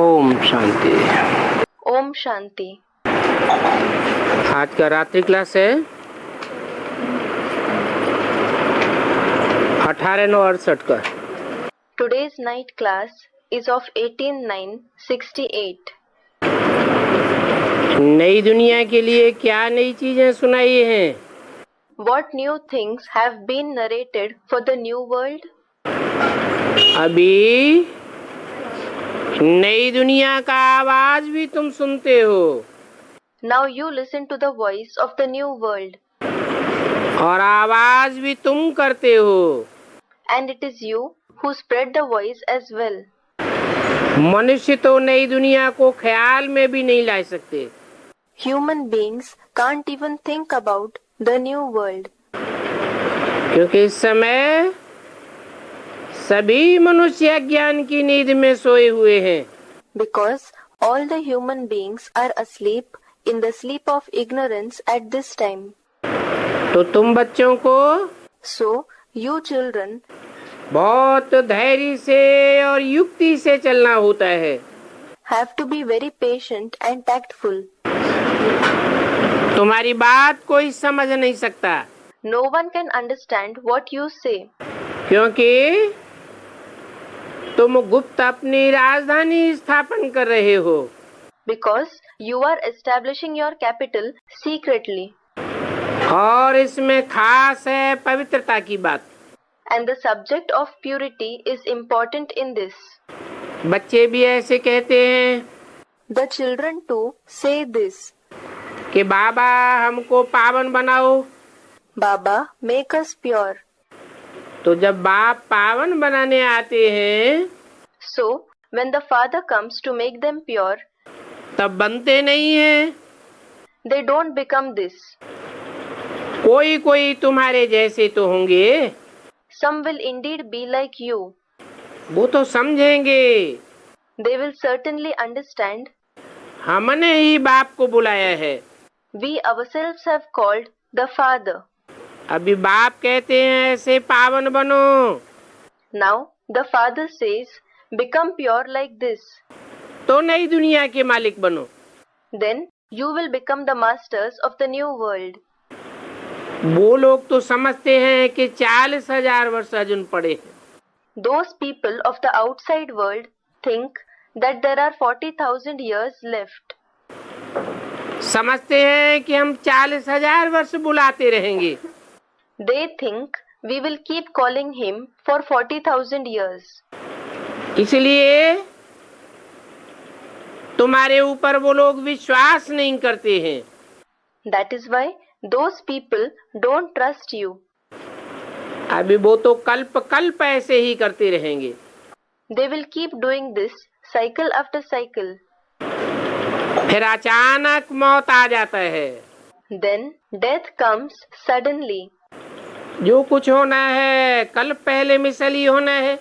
ओम शांति। ओम शांति। आज का रात्रि क्लास है 18/9/68 का। Today's night class is of 18/9/68. नई दुनिया के लिए क्या नई चीजें सुनाई हैं? What new things have been narrated for the new world? अभी नई दुनिया का आवाज भी तुम सुनते हो Now you listen to the voice of the new world, और आवाज भी तुम करते हो। and it is you who spread the voice as well. मनुष्य तो नई दुनिया को ख्याल में भी नहीं ला सकते, Human beings can't even think about the new world, क्योंकि इस समय सभी मनुष्य अज्ञान की नींद में सोए हुए हैं। because all the human beings are asleep in the sleep of ignorance at this time. तो तुम बच्चों को So, you children बहुत धैर्य से और युक्ति से चलना होता है। have to be very patient and tactful. तुम्हारी बात कोई समझ नहीं सकता, No one can understand what you say, क्योंकि तुम गुप्त अपनी राजधानी स्थापन कर रहे हो because you are establishing your capital secretly, और इसमें खास है पवित्रता की बात। and the subject of purity is important in this. बच्चे भी ऐसे कहते हैं The children too say this, कि बाबा हमको पावन बनाओ। Baba, make us pure. तो जब बाप पावन बनाने आते हैं So, when the Father comes to make them pure, तब बनते नहीं हैं। they don't become this. कोई कोई तुम्हारे जैसे तो होंगे, Some will indeed be like you. वो तो समझेंगे They will certainly understand. हमने ही बाप को बुलाया है। We ourselves have called the Father. अभी बाप कहते हैं ऐसे पावन बनो, Now, the Father says, become pure like this. तो नई दुनिया के मालिक बनो। Then, you will become the masters of the new world. वो लोग तो समझते हैं कि 40,000 वर्ष अर्जुन पड़े हैं, Those people of the outside world think that there are 40,000 years left. समझते हैं कि हम 40,000 वर्ष बुलाते रहेंगे, They think we will keep calling him for 40,000 years. इसलिए तुम्हारे ऊपर वो लोग विश्वास नहीं करते हैं। That is why those people don't trust you. अभी वो तो कल्प कल्प ऐसे ही करते रहेंगे। They will keep doing this cycle after cycle. फिर अचानक मौत आ जाता है। Then death comes suddenly. जो कुछ होना है कल पहले मिसल ही होना है।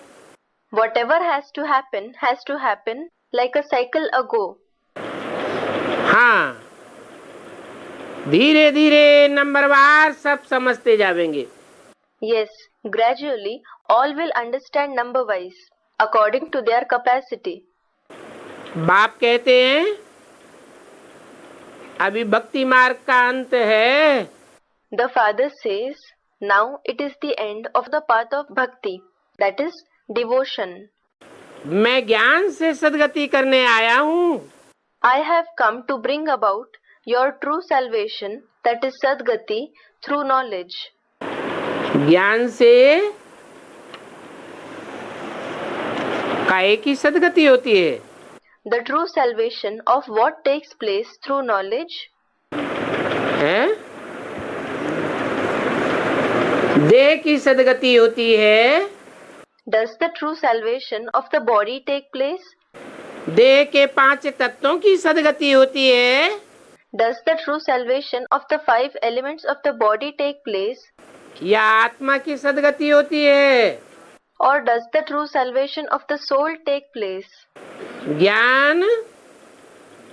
Whatever has to happen like a cycle ago. हाँ, धीरे धीरे नंबरवार सब समझते जाएंगे। Yes, gradually all will understand number wise according to their capacity. बाप कहते हैं अभी भक्ति मार्ग का अंत है। The Father says, now it is the end of the path of bhakti, that is devotion. मैं ज्ञान से सद्गति करने आया हूँ। I have come to bring about your true salvation, that is sadgati, through knowledge. ज्ञान से काहे की सद्गति होती है? The true salvation of what takes place through knowledge? हैं? देह की सद्गति होती है। Does the true salvation of the body take place? देह के 5 तत्वों की सद्गति होती है। Does the true salvation of the 5 elements of the body take place? या आत्मा की सद्गति होती है? Or does the true salvation of the soul take place? ज्ञान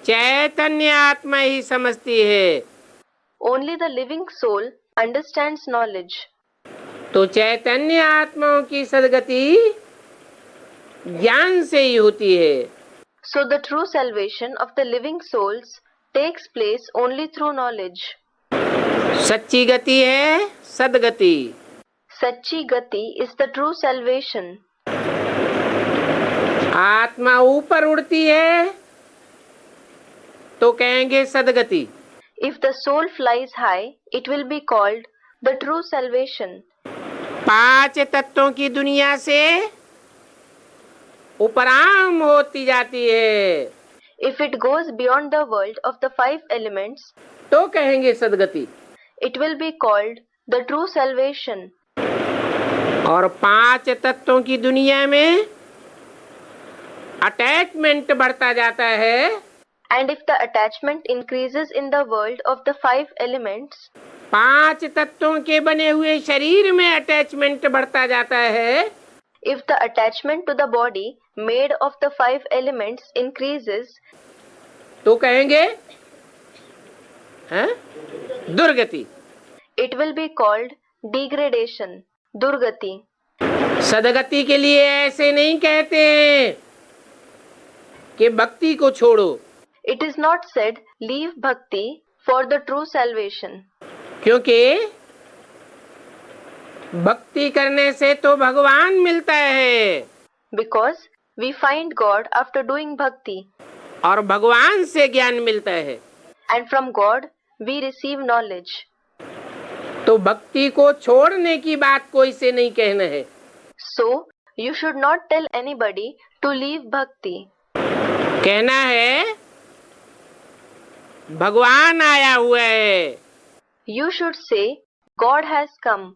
चैतन्य आत्मा ही समझती है। Only the living soul understands knowledge. तो चैतन्य आत्माओं की सद्गति ज्ञान से ही होती है। So the true salvation of the living souls takes place only through knowledge. सच्ची गति है सदगति। Sachi Gati is the true salvation. आत्मा ऊपर उड़ती है तो कहेंगे सदगति। If the soul flies high, it will be called the true salvation. 5 तत्वों की दुनिया से उपराम होती जाती है If it goes beyond the world of the 5 elements, तो कहेंगे सदगति। it will be called the true salvation. और 5 तत्वों की दुनिया में अटैचमेंट बढ़ता जाता है And if the attachment increases in the world of the 5 elements, 5 तत्वों के बने हुए शरीर में अटैचमेंट बढ़ता जाता है if the attachment to the body made of the 5 elements increases, तो कहेंगे दुर्गति। it will be called degradation, durgati. सदगति के लिए ऐसे नहीं कहते हैं कि भक्ति को छोड़ो, It is not said leave bhakti for the true salvation, क्योंकि भक्ति करने से तो भगवान मिलता है because we find God after doing bhakti, और भगवान से ज्ञान मिलता है, and from God we receive knowledge. तो भक्ति को छोड़ने की बात कोई से नहीं कहना है। So you should not tell anybody to leave bhakti. कहना है भगवान आया हुआ है, You should say God has come.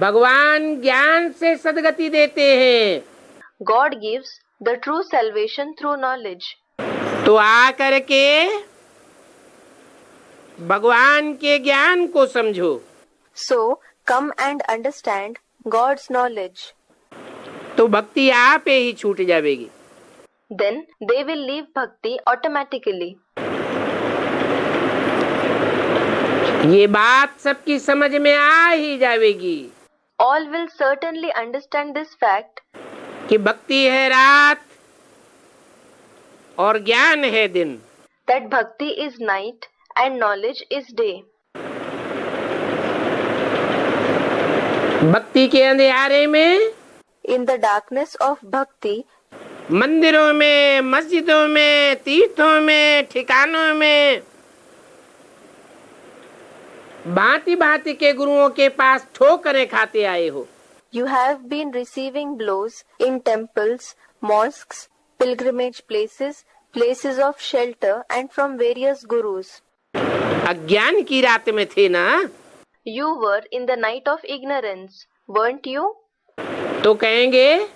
भगवान ज्ञान से सदगति देते हैं, God gives the true salvation through knowledge. तो आ करके भगवान के ज्ञान को समझो। So come and understand God's knowledge. तो भक्ति आप ही छूट जाएगी। Then they will leave bhakti automatically. ये बात सबकी समझ में आ ही जाएगी All will certainly understand this fact कि भक्ति है रात और ज्ञान है दिन। that bhakti is night and knowledge is day. भक्ति के अंधेरे में, In the darkness of bhakti, मंदिरों में, मस्जिदों में, तीर्थों में, ठिकानों में भांति भांति के गुरुओं के पास ठोकरें खाते आए हो। you have been receiving blows in temples, mosques, pilgrimage places, places of shelter and from various gurus. अज्ञान की रात में थे ना, You were in the night of ignorance, weren't you? तो कहेंगे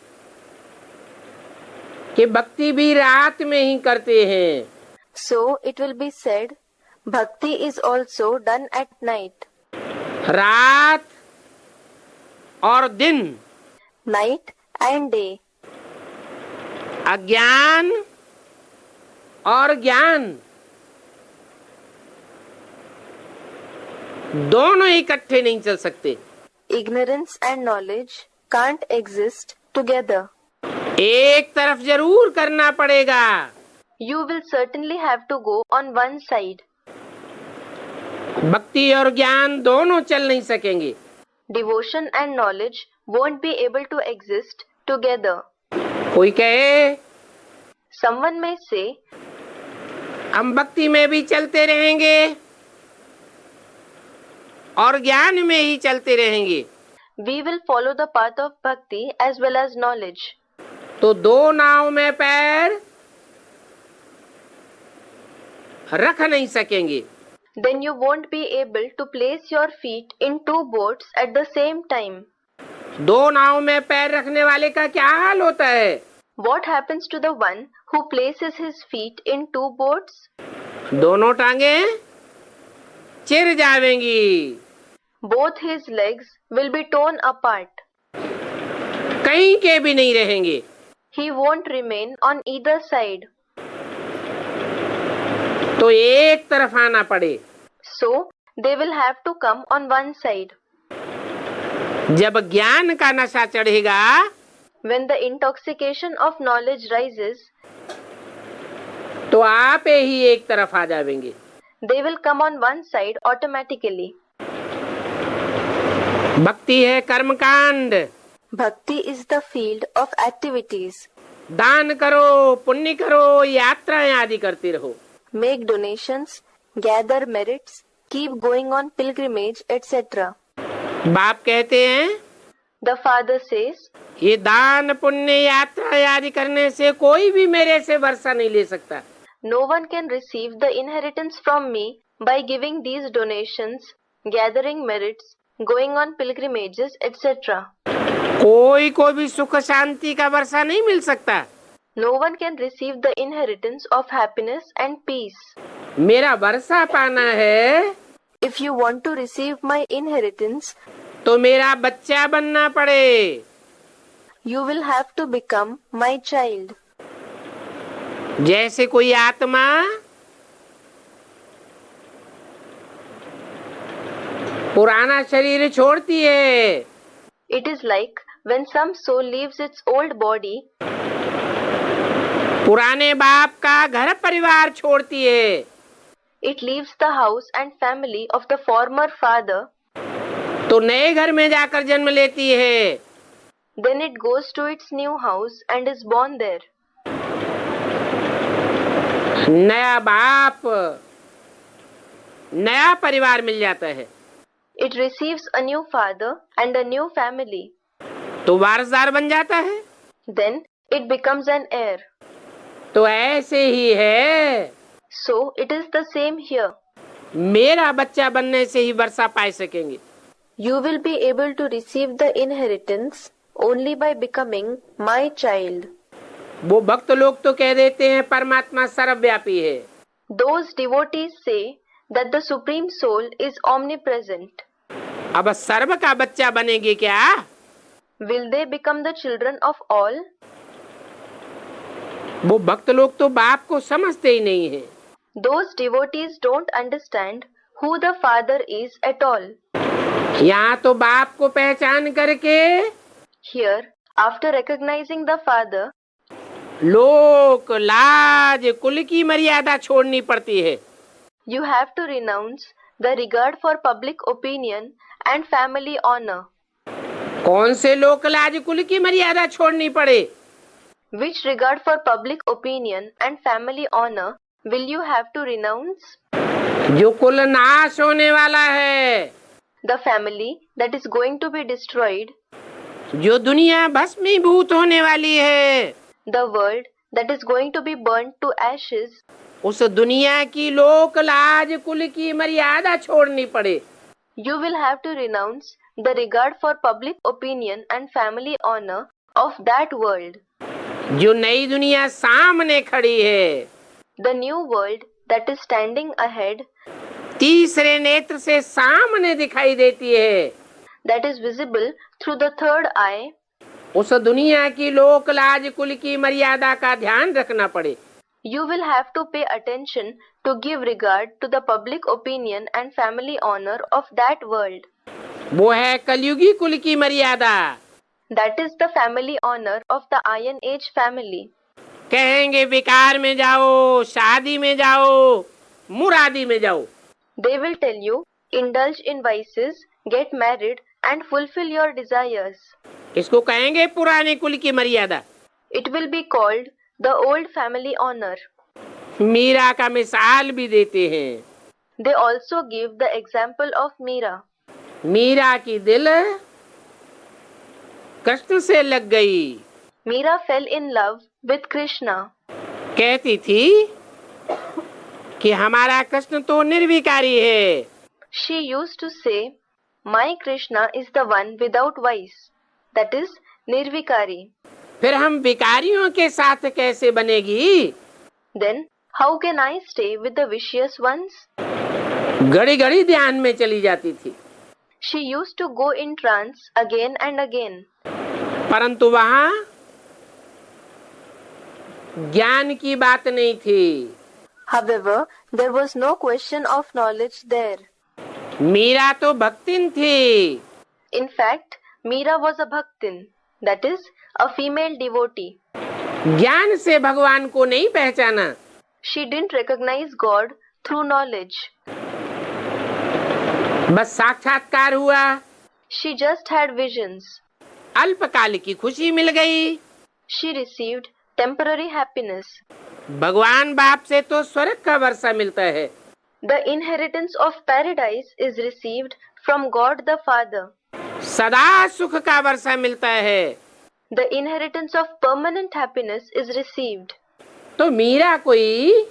कि भक्ति भी रात में ही करते हैं। So it will be said, bhakti is also done at night. रात और दिन, Night and day. अज्ञान और ज्ञान दोनों इकट्ठे नहीं चल सकते। Ignorance and knowledge can't exist together. एक तरफ जरूर करना पड़ेगा। You will certainly have to go on one side. भक्ति और ज्ञान दोनों चल नहीं सकेंगे। Devotion and knowledge won't be able to exist together. कोई कहे Someone may say, हम भक्ति में भी चलते रहेंगे और ज्ञान में ही चलते रहेंगे, we will follow the path of bhakti as well as knowledge. तो दो नाव में पैर रख नहीं सकेंगे। Then you won't be able to place your feet in 2 boats at the same time. दो नाव में पैर रखने वाले का क्या हाल होता है? What happens to the one who places his feet in 2 boats? दोनों टांगें चिर जाएंगी, Both his legs will be torn apart. कहीं के भी नहीं रहेंगे। He won't remain on either side. तो एक तरफ आना पड़े। So they will have to come on one side. जब ज्ञान का नशा चढ़ेगा When the intoxication of knowledge rises, तो आप ही एक तरफ आ जाएंगे। They will come on one side automatically. भक्ति है कर्मकांड। Bhakti is the field of activities. दान करो, पुण्य करो, यात्राएं आदि करते रहो। Make donations, gather merits, keep going on pilgrimage, etc. बाप कहते हैं The father says, ये दान पुण्य यात्रा आदि करने से कोई भी मेरे से वर्षा नहीं ले सकता। no one can receive the inheritance from me by giving these donations, gathering merits, going on pilgrimages, etc. कोई को भी सुख शांति का वर्षा नहीं मिल सकता। No one can receive the inheritance of happiness and peace. मेरा वर्षा पाना है If you want to receive my inheritance, तो मेरा बच्चा बनना पड़े। you will have to become my child. जैसे कोई आत्मा पुराना शरीर छोड़ती है, It is like when some soul leaves its old body, पुराने बाप का घर परिवार छोड़ती है, it leaves the house and family of the former father, तो नए घर में जाकर जन्म लेती है। then it goes to its new house and is born there. नया बाप, नया परिवार मिल जाता है, It receives a new father and a new family. तो वारसदार बन जाता है। Then it becomes an heir. तो ऐसे ही है, So it is the same here. मेरा बच्चा बनने से ही वर्षा पा सकेंगे। You will be able to receive the inheritance only by becoming my child. वो भक्त लोग तो कह देते हैं परमात्मा सर्वव्यापी है। Those devotees say that the Supreme Soul is omnipresent. अब सर्व का बच्चा बनेंगे क्या? Will they become the children of all? वो भक्त लोग तो बाप को समझते ही नहीं है। Those devotees don't understand who the Father is at all. यहाँ तो बाप को पहचान करके Here, after recognizing the Father, लोक लाज कुल की मर्यादा छोड़नी पड़ती है। you have to renounce the regard for public opinion and family honor. कौन से लोक लाज कुल की मर्यादा छोड़नी पड़े? Which regard for public opinion and family honor will you have to renounce? जो कुल नाश होने वाला है, The family that is going to be destroyed, जो दुनिया भस्मीभूत होने वाली है, the world that is going to be burnt to ashes, उस दुनिया की लोक लाज कुल की मर्यादा छोड़नी पड़े। you will have to renounce the regard for public opinion and family honor of that world. जो नई दुनिया सामने खड़ी है, The new world that is standing ahead, तीसरे नेत्र से सामने दिखाई देती है, that is visible through the third eye, उस दुनिया की लोक लाज कुल की मर्यादा का ध्यान रखना पड़े। you will have to pay attention to give regard to the public opinion and family honor of that world. वो है कलयुगी कुल की मर्यादा। That is the family honor of the Iron Age family. कहेंगे विकार में जाओ, शादी में जाओ, मुरादी में जाओ। They will tell you, indulge in vices, get married and fulfill your desires. इसको कहेंगे पुराने कुल की मर्यादा। It will be called the old family honor. Meera का मिसाल भी देते हैं। They also give the example of Meera. Meera की दिल कृष्ण से लग गई। Meera fell in love with Krishna. कहती थी कि हमारा कृष्ण तो निर्विकारी है। She used to say, my Krishna is the one without vice. That is Nirvikari. फिर हम विकारियों के साथ कैसे बनेगी? Then how can I stay with the vicious ones? घड़ी घड़ी ध्यान में चली जाती थी। She used to go in trance again and again. परंतु वहाँ ज्ञान की बात नहीं थी। However, there was no question of knowledge there. Meera तो भक्तिन थी। In fact, Meera was a bhaktin, that is, a female devotee. ज्ञान से भगवान को नहीं पहचाना। She didn't recognize God through knowledge. बस साक्षात्कार हुआ, She just had visions. अल्पकाल की खुशी मिल गई। She received temporary happiness. भगवान बाप से तो स्वर्ग का वर्षा मिलता है। The inheritance of paradise is received from God the Father. सदा सुख का वर्षा मिलता है। The inheritance of permanent happiness is received. तो मीरा कोई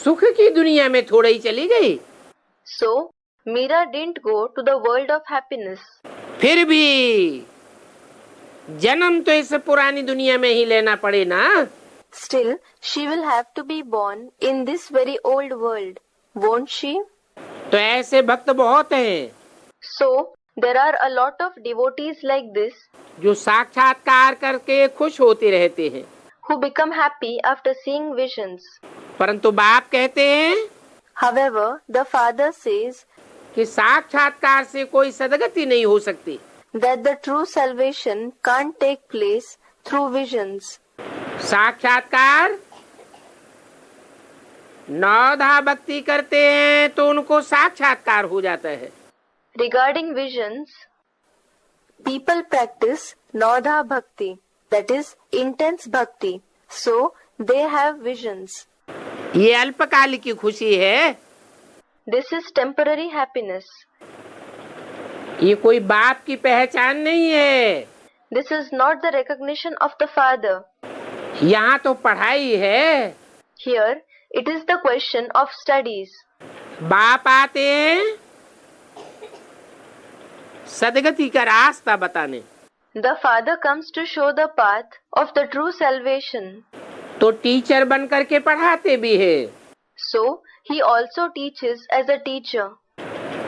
सुख की दुनिया में थोड़ा ही चली गई। So, Meera didn't go to the world of happiness. फिर भी जन्म तो इस पुरानी दुनिया में ही लेना पड़े ना। Still, she will have to be born in this very old world, won't she? तो ऐसे भक्त बहुत हैं So, there are a lot of devotees like this जो साक्षात्कार करके खुश होते रहते हैं, who become happy after seeing visions. परंतु बाप कहते हैं However, the Father says कि साक्षात्कार से कोई सदगति नहीं हो सकती। that the true salvation can't take place through visions. साक्षात्कार नौधा भक्ति करते हैं तो उनको साक्षात्कार हो जाता है। Regarding visions, people practice Naudha Bhakti, that is intense bhakti, so they have visions. ये अल्पकाल की खुशी है, This is temporary happiness. ये कोई बाप की पहचान नहीं है। This is not the recognition of the Father. यहाँ तो पढ़ाई है। Here, it is the question of studies. बाप आते हैं सदगति का रास्ता बताने। The Father comes to show the path of the true salvation. तो टीचर बन करके पढ़ाते भी है। So, he also teaches as a teacher.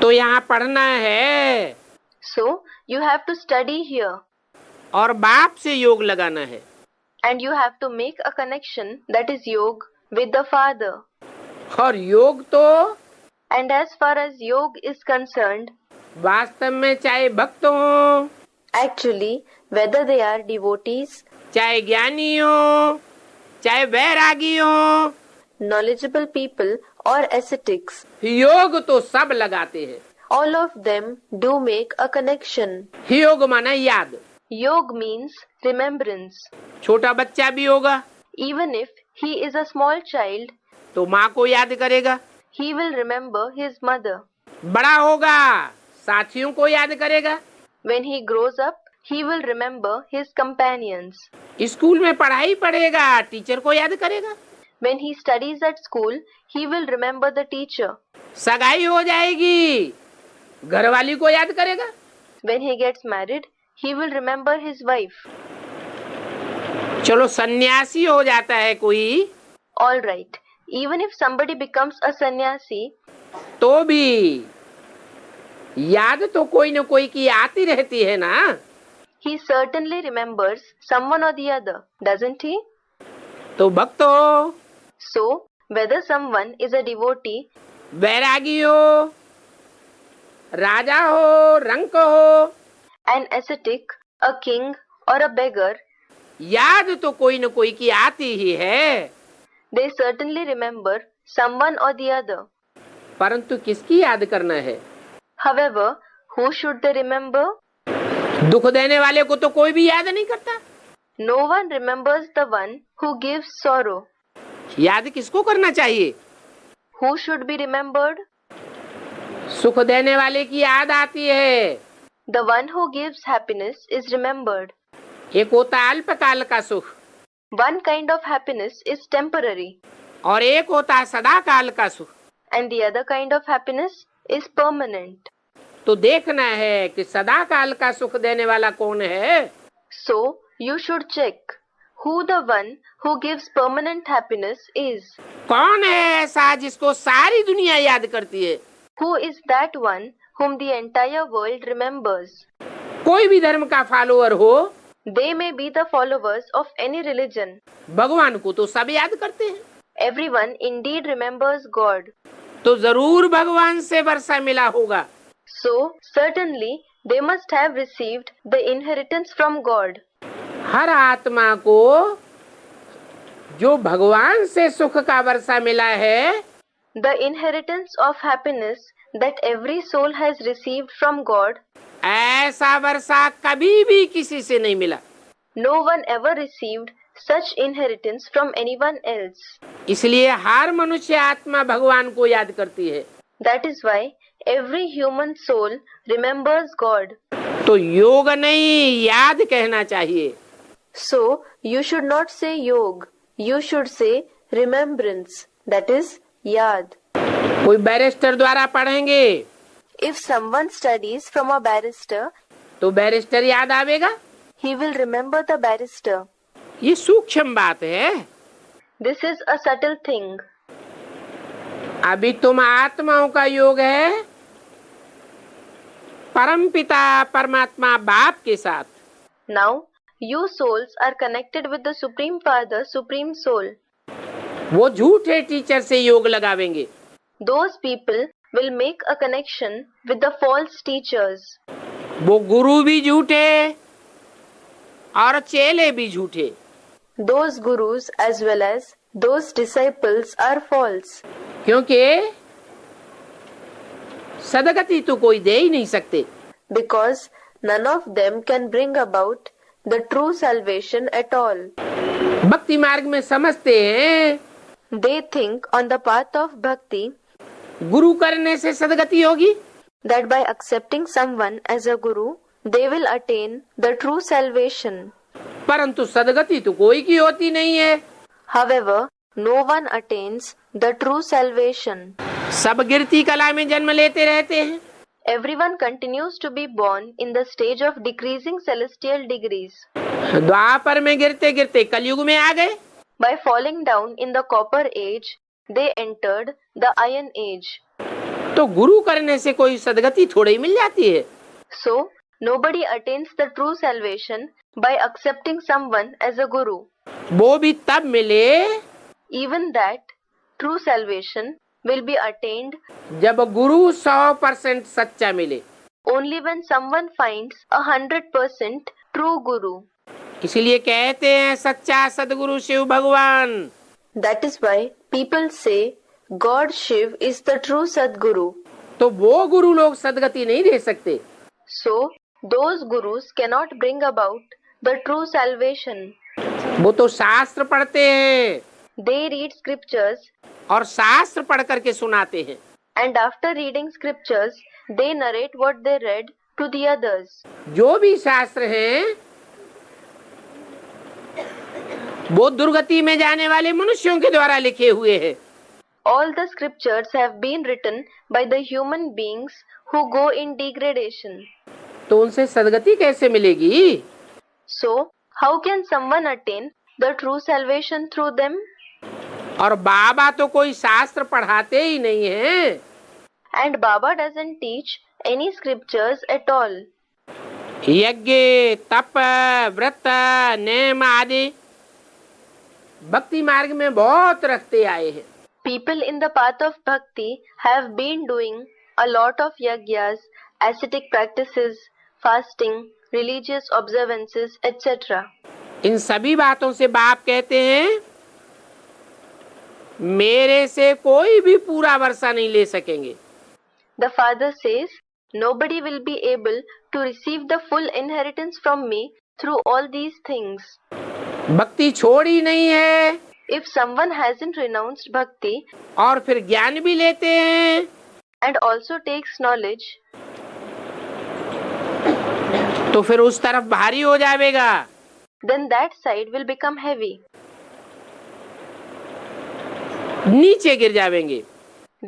तो यहाँ पढ़ना है So, you have to study here. और बाप से योग लगाना है। And you have to make a connection, that is yoga, with the Father. और योग तो And as far as yoga is concerned, वास्तव में चाहे भक्त हो, actually, whether they are devotees, चाहे ज्ञानी हो, चाहे वैरागी हो, knowledgeable people or ascetics, योग तो सब लगाते हैं। all of them do make a connection. योग माना याद। Yoga means remembrance. छोटा बच्चा भी होगा Even if he is a small child, तो माँ को याद करेगा। he will remember his mother. बड़ा होगा साथियों को याद करेगा। When he grows up, he will remember his companions. School में पढ़ाई पढ़ेगा, टीचर को याद करेगा। When he studies at school, he will remember the teacher. सगाई हो जाएगी, घरवाली को याद करेगा। When he gets married, he will remember his wife. चलो सन्यासी हो जाता है कोई, All right. Even if somebody becomes a sannyasi, तो भी याद तो कोई न कोई की आती रहती है ना। he certainly remembers someone or the other, doesn't he? तो भक्त हो, So, whether someone is a devotee, वैरागी हो, राजा हो, रंक हो, an ascetic, a king, or a beggar, याद तो कोई न कोई की आती ही है। they certainly remember someone or the other. परंतु किसकी याद करना है? However, who should they remember? दुख देने वाले को तो कोई भी याद नहीं करता। No one remembers the one who gives sorrow. याद किसको करना चाहिए? Who should be remembered? सुख देने वाले की याद आती है। The one who gives happiness is remembered. एक होता है अल्पकाल का सुख One kind of happiness is temporary, और एक होता है सदा काल का सुख। and the other kind of happiness is permanent. तो देखना है कि सदा काल का सुख देने वाला कौन है। So, you should check who the one who gives permanent happiness is. कौन है ऐसा जिसको सारी दुनिया याद करती है? Who is that one whom the entire world remembers? कोई भी धर्म का फॉलोअर हो, They may be the followers of any religion. भगवान को तो सब याद करते हैं। Everyone indeed remembers God. तो जरूर भगवान से वर्षा मिला होगा। So, certainly, they must have received the inheritance from God. हर आत्मा को जो भगवान से सुख का वर्षा मिला है, The inheritance of happiness that every soul has received from God, ऐसा वर्षा कभी भी किसी से नहीं मिला। no one ever received such inheritance from anyone else. इसलिए हर मनुष्य आत्मा भगवान को याद करती है। That is why every human soul remembers God. तो योग नहीं, याद कहना चाहिए। So, you should not say yog, you should say remembrance, that is, yad. कोई बैरिस्टर द्वारा पढ़ेंगे If someone studies from a barrister, तो बैरिस्टर याद आवेगा। he will remember the barrister. ये सूक्ष्म बात है। This is a subtle thing. अभी तुम आत्माओं का योग है परमपिता परमात्मा बाप के साथ। Now, you souls are connected with the Supreme Father, Supreme Soul. वो झूठे टीचर से योग लगावेंगे। Those people will make a connection with the false teachers. वो गुरु भी झूठे और चेले भी झूठे। Those gurus as well as those disciples are false. क्योंकि सदगति तो कोई दे ही नहीं सकते। Because none of them can bring about the true salvation at all. भक्ति मार्ग में समझते हैं They think on the path of bhakti गुरु करने से सदगति होगी, that by accepting someone as a guru, they will attain the true salvation. परंतु सदगति तो कोई की होती नहीं है। However, no one attains the true salvation. सब गिरती कला में जन्म लेते रहते हैं। Everyone continues to be born in the stage of decreasing celestial degrees. द्वापर में गिरते गिरते कलयुग में आ गए। By falling down in the copper age, they entered the iron age. तो गुरु करने से कोई सदगति थोड़ी मिल जाती है। So, nobody attains the true salvation by accepting someone as a guru. वो भी तब मिले Even that true salvation will be attained जब गुरु 100% सच्चा मिले। only when someone finds 100% true guru. इसलिए कहते हैं सच्चा सदगुरु शिव भगवान। That is why people say God Shiv is the true Sadguru. तो वो गुरु लोग सदगति नहीं दे सकते। So, those gurus cannot bring about the true salvation. वो तो शास्त्र पढ़ते हैं They read scriptures, और शास्त्र पढ़ करके सुनाते हैं। and after reading scriptures, they narrate what they read to the others. जो भी शास्त्र हैं वो दुर्गति में जाने वाले मनुष्यों के द्वारा लिखे हुए हैं। All the scriptures have been written by the human beings who go in degradation. तो उनसे सदगति कैसे मिलेगी? So, how can someone attain the true salvation through them? और बाबा तो कोई शास्त्र पढ़ाते ही नहीं हैं। And Baba doesn't teach any scriptures at all. यज्ञ तप व्रत नेम आदि भक्ति मार्ग में बहुत रखते आए हैं। People in the path of bhakti have been doing a lot of yagyas, ascetic practices, fasting, religious observances, etc. इन सभी बातों से बाप कहते हैं मेरे से कोई भी पूरा वर्षा नहीं ले सकेंगे। The father says, nobody will be able to receive the full inheritance from me through all these things. भक्ति छोड़ी नहीं है If someone hasn't renounced bhakti और फिर ज्ञान भी लेते हैं and also takes knowledge, तो फिर उस तरफ भारी हो जाएगा। then that side will become heavy. नीचे गिर जाएंगे।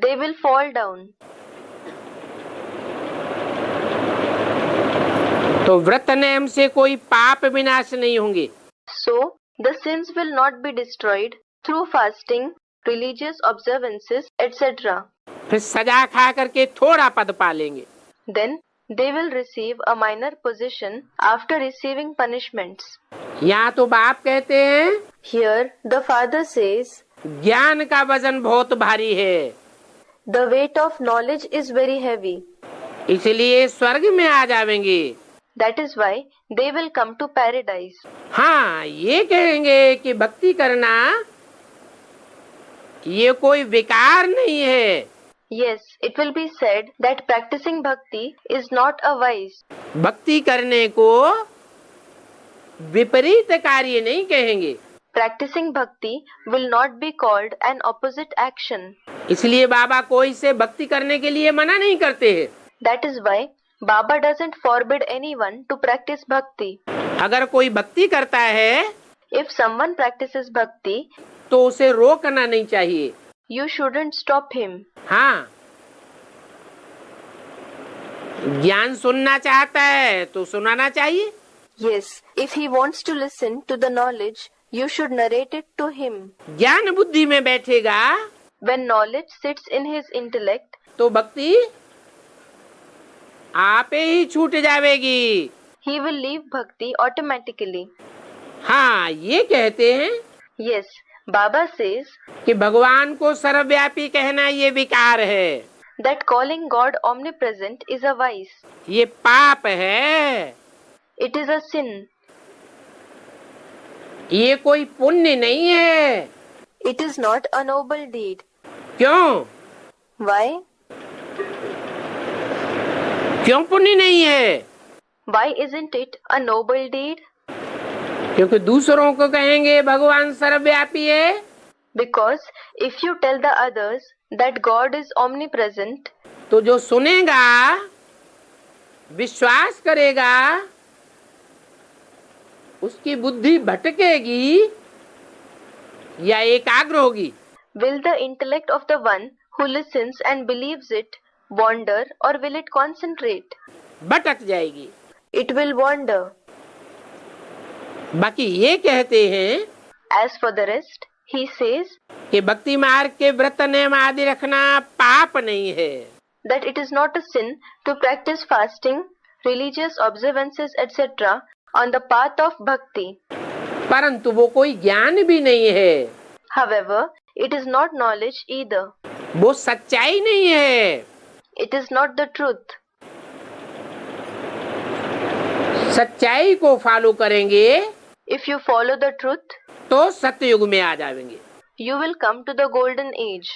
They will fall down. तो व्रत नेम से कोई पाप विनाश नहीं होंगे। So, the sins will not be destroyed through fasting, religious observances, etc. फिर सजा खा करके थोड़ा पद पा लेंगे। Then, they will receive a minor position after receiving punishments. यहाँ तो बाप कहते हैं Here, the father says, ज्ञान का वजन बहुत भारी है, the weight of knowledge is very heavy. इसलिए स्वर्ग में आ जाएंगे। That is why they will come to paradise. हाँ, ये कहेंगे कि भक्ति करना ये कोई विकार नहीं है। Yes, it will be said that practicing bhakti is not a vice. भक्ति करने को विपरीत कार्य नहीं कहेंगे। Practicing bhakti will not be called an opposite action. इसलिए बाबा कोई से भक्ति करने के लिए मना नहीं करते हैं। That is why Baba doesn't forbid anyone to practice bhakti. अगर कोई भक्ति करता है If someone practices bhakti, तो उसे रोकना नहीं चाहिए। you shouldn't stop him. हाँ, ज्ञान सुनना चाहता है तो सुनाना चाहिए। Yes, if he wants to listen to the knowledge, you should narrate it to him. ज्ञान बुद्धि में बैठेगा When knowledge sits in his intellect, तो भक्ति आपे ही छूट जाएगी। he will leave bhakti automatically. हाँ, ये कहते हैं Yes, Baba says कि भगवान को सर्वव्यापी कहना ये विकार है, that calling God omnipresent is a vice. ये पाप है, It is a sin. ये कोई पुण्य नहीं है। It is not a noble deed. क्यों? Why? क्यों पुण्य नहीं है? Why isn't it a noble deed? क्योंकि दूसरों को कहेंगे भगवान सर्वव्यापी है, Because if you tell the others that God is omnipresent, तो जो सुनेगा, विश्वास करेगा, उसकी बुद्धि भटकेगी या एकाग्र होगी। will the intellect of the one who listens and believes it wander, or will it concentrate? भटक जाएगी। It will wander. बाकी ये कहते हैं As for the rest, he says कि भक्ति मार्ग के व्रत नियम आदि रखना पाप नहीं है। that it is not a sin to practice fasting, religious observances, etc. on the path of bhakti. परंतु वो कोई ज्ञान भी नहीं है, However, it is not knowledge either. वो सच्चाई नहीं है। It is not the truth. सच्चाई को फॉलो करेंगे If you follow the truth, तो सत्ययुग में आ जाएंगे। you will come to the golden age.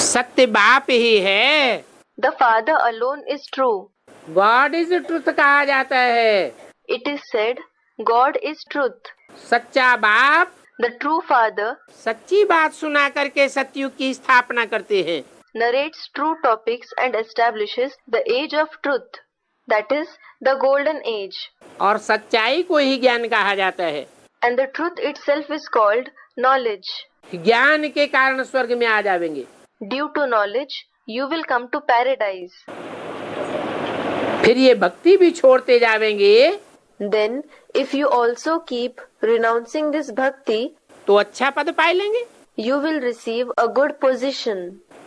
सत्य बाप ही है। The Father alone is true. God is truth कहा जाता है। It is said, God is truth. सच्चा बाप The true Father सच्ची बात सुना करके सतयुग की स्थापना करते हैं। narrates true topics and establishes the age of truth, that is, the golden age. और सच्चाई को ही ज्ञान कहा जाता है। And the truth itself is called knowledge. ज्ञान के कारण स्वर्ग में आ जाएंगे। Due to knowledge, you will come to paradise. फिर ये भक्ति भी छोड़ते जाएंगे Then, if you also keep renouncing this bhakti, तो अच्छा पद पाए लेंगे। you will receive a good position.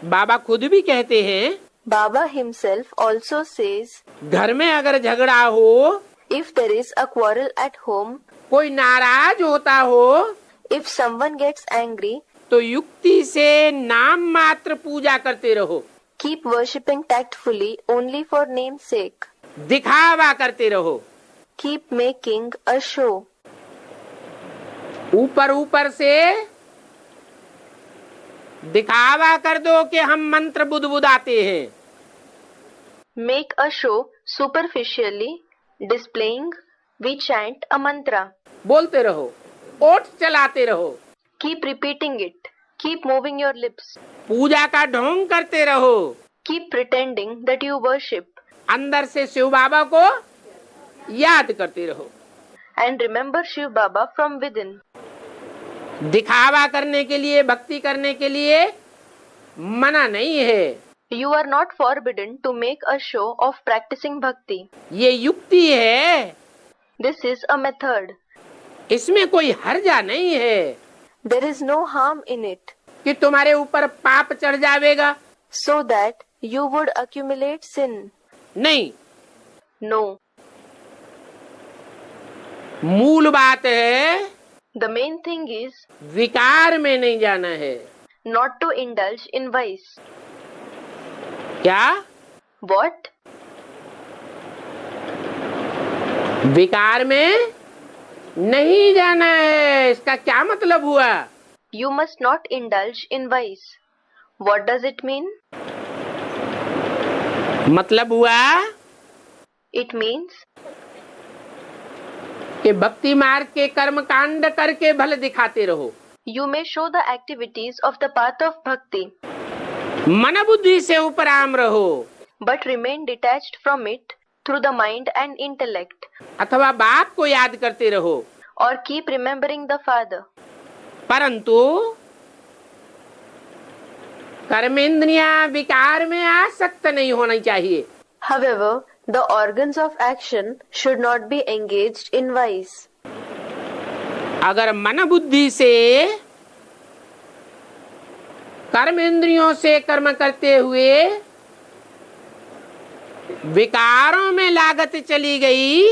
बाबा खुद भी कहते हैं Baba himself also says, घर में अगर झगड़ा हो, if there is a quarrel at home, कोई नाराज होता हो, if someone gets angry, तो युक्ति से नाम मात्र पूजा करते रहो, keep worshipping tactfully only for name's sake. दिखावा करते रहो। Keep making a show. ऊपर ऊपर से दिखावा कर दो कि हम मंत्र बुदबुदाते हैं। Make a show superficially, displaying we chant a mantra. बोलते रहो, ओठ चलाते रहो, Keep repeating it. Keep moving your lips. पूजा का ढोंग करते रहो, Keep pretending that you worship. अंदर से शिव बाबा को याद करते रहो। And remember Shiv Baba from within. दिखावा करने के लिए, भक्ति करने के लिए मना नहीं है। You are not forbidden to make a show of practicing bhakti. ये युक्ति है, This is a method. इसमें कोई हर्जा नहीं है There is no harm in it, कि तुम्हारे ऊपर पाप चढ़ जाएगा। so that you would accumulate sin. नहीं, No. मूल बात है The main thing is विकार में नहीं जाना है। not to indulge in vice. क्या? What? विकार में नहीं जाना है, इसका क्या मतलब हुआ? You must not indulge in vice. What does it mean? मतलब हुआ It means कि भक्ति मार्ग के कर्म कांड करके भले दिखाते रहो, you may show the activities of the path of bhakti, मन बुद्धि से उपराम रहो, but remain detached from it through the mind and intellect, अथवा बाप को याद करते रहो, or keep remembering the Father. परंतु कर्मेंद्रियां विकार में आसक्त नहीं होनी चाहिए। However, the organs of action should not be engaged in vice. अगर मन बुद्धि से कर्म इंद्रियों से कर्म करते हुए विकारों में लागत चली गई,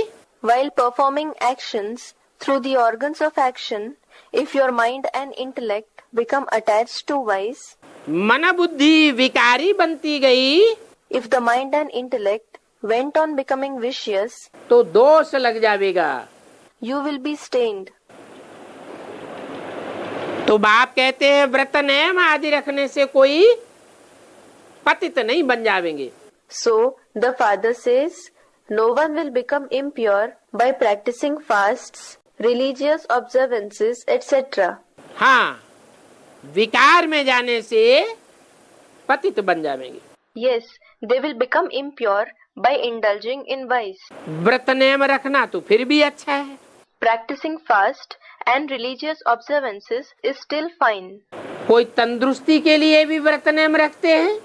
While performing actions through the organs of action, if your mind and intellect become attached to vice, मन बुद्धि विकारी बनती गई, if the mind and intellect went on becoming vicious, तो दोष लग जाएगा। you will be stained. तो बाप कहते हैं व्रत नियम आदि रखने से कोई पतित नहीं बन जाएंगे। So, the Father says, no one will become impure by practicing fasts, religious observances, etc. हाँ, विकार में जाने से पतित बन जाएंगे। Yes, they will become impure by indulging in vice. व्रत नियम रखना तो फिर भी अच्छा है, Practicing fast and religious observances is still fine. कोई तंदुरुस्ती के लिए भी व्रत नियम रखते हैं,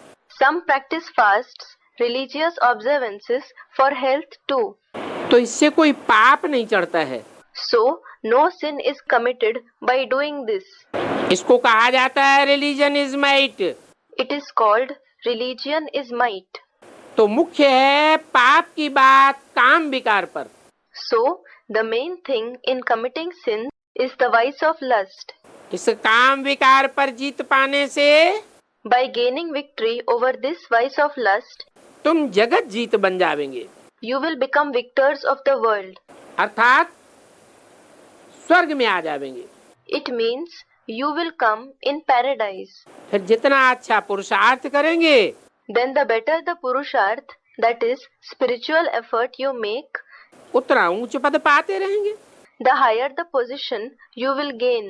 Some practice fasts, religious observances for health too. तो इससे कोई पाप नहीं चढ़ता है। So, no sin is committed by doing this. इसको कहा जाता है religion is might. It is called religion is might. तो मुख्य है पाप की बात काम विकार पर। So, the main thing in committing sin is the vice of lust. इस काम विकार पर जीत पाने से By gaining victory over this vice of lust, तुम जगत जीत बन जाएंगे, you will become victors of the world. अर्थात स्वर्ग में आ जाएंगे। It means you will come in paradise. फिर जितना अच्छा पुरुषार्थ करेंगे, Then the better the purusharth, that is spiritual effort you make, उतना ऊंच पद पाते रहेंगे। the higher the position you will gain.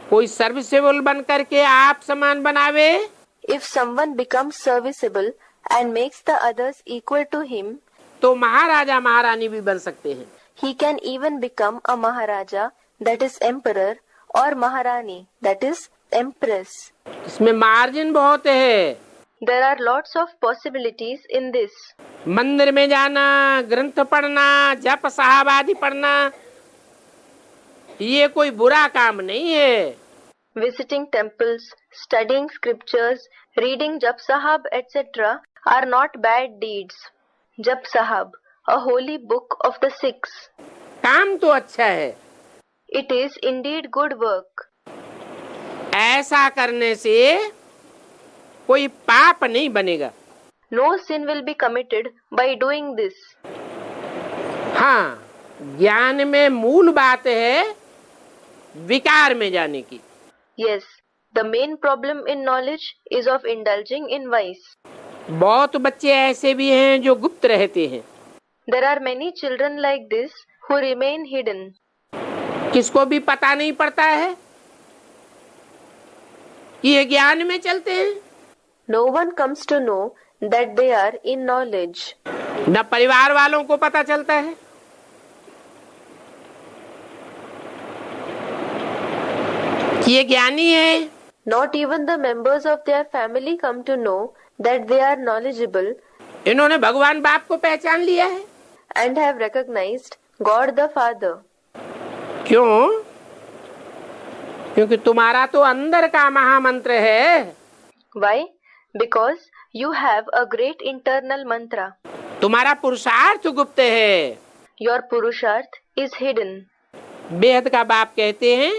कोई सर्विसेबल बन करके आप समान बनावे, If someone becomes serviceable and makes the others equal to him, तो महाराजा महारानी भी बन सकते हैं। he can even become a Maharaja, that is emperor, or Maharani, that is empress. इसमें मार्जिन बहुत है। There are lots of possibilities in this. मंदिर में जाना, ग्रंथ पढ़ना, जप साहब आदि पढ़ना, ये कोई बुरा काम नहीं है। Visiting temples, studying scriptures, reading Jap Sahab, etc. are not bad deeds. Jap Sahab, a holy book of the Sikhs. काम तो अच्छा है, It is indeed good work. ऐसा करने से कोई पाप नहीं बनेगा। No sin will be committed by doing this. हाँ, ज्ञान में मूल बात है विकार में जाने की। Yes, the main problem in knowledge is of indulging in vice. बहुत बच्चे ऐसे भी हैं जो गुप्त रहते हैं। There are many children like this who remain hidden. किसको भी पता नहीं पड़ता है कि ये ज्ञान में चलते हैं। No one comes to know that they are in knowledge. न परिवार वालों को पता चलता है, कि ये ज्ञानी है। Not even the members of their family come to know that they are knowledgeable इन्होंने भगवान बाप को पहचान लिया है। and have recognized God the Father. क्यों? क्योंकि तुम्हारा तो अंदर का महामंत्र है। Why? Because you have a great internal mantra. तुम्हारा पुरुषार्थ गुप्त है। Your Purusharth is hidden. बेहद का बाप कहते हैं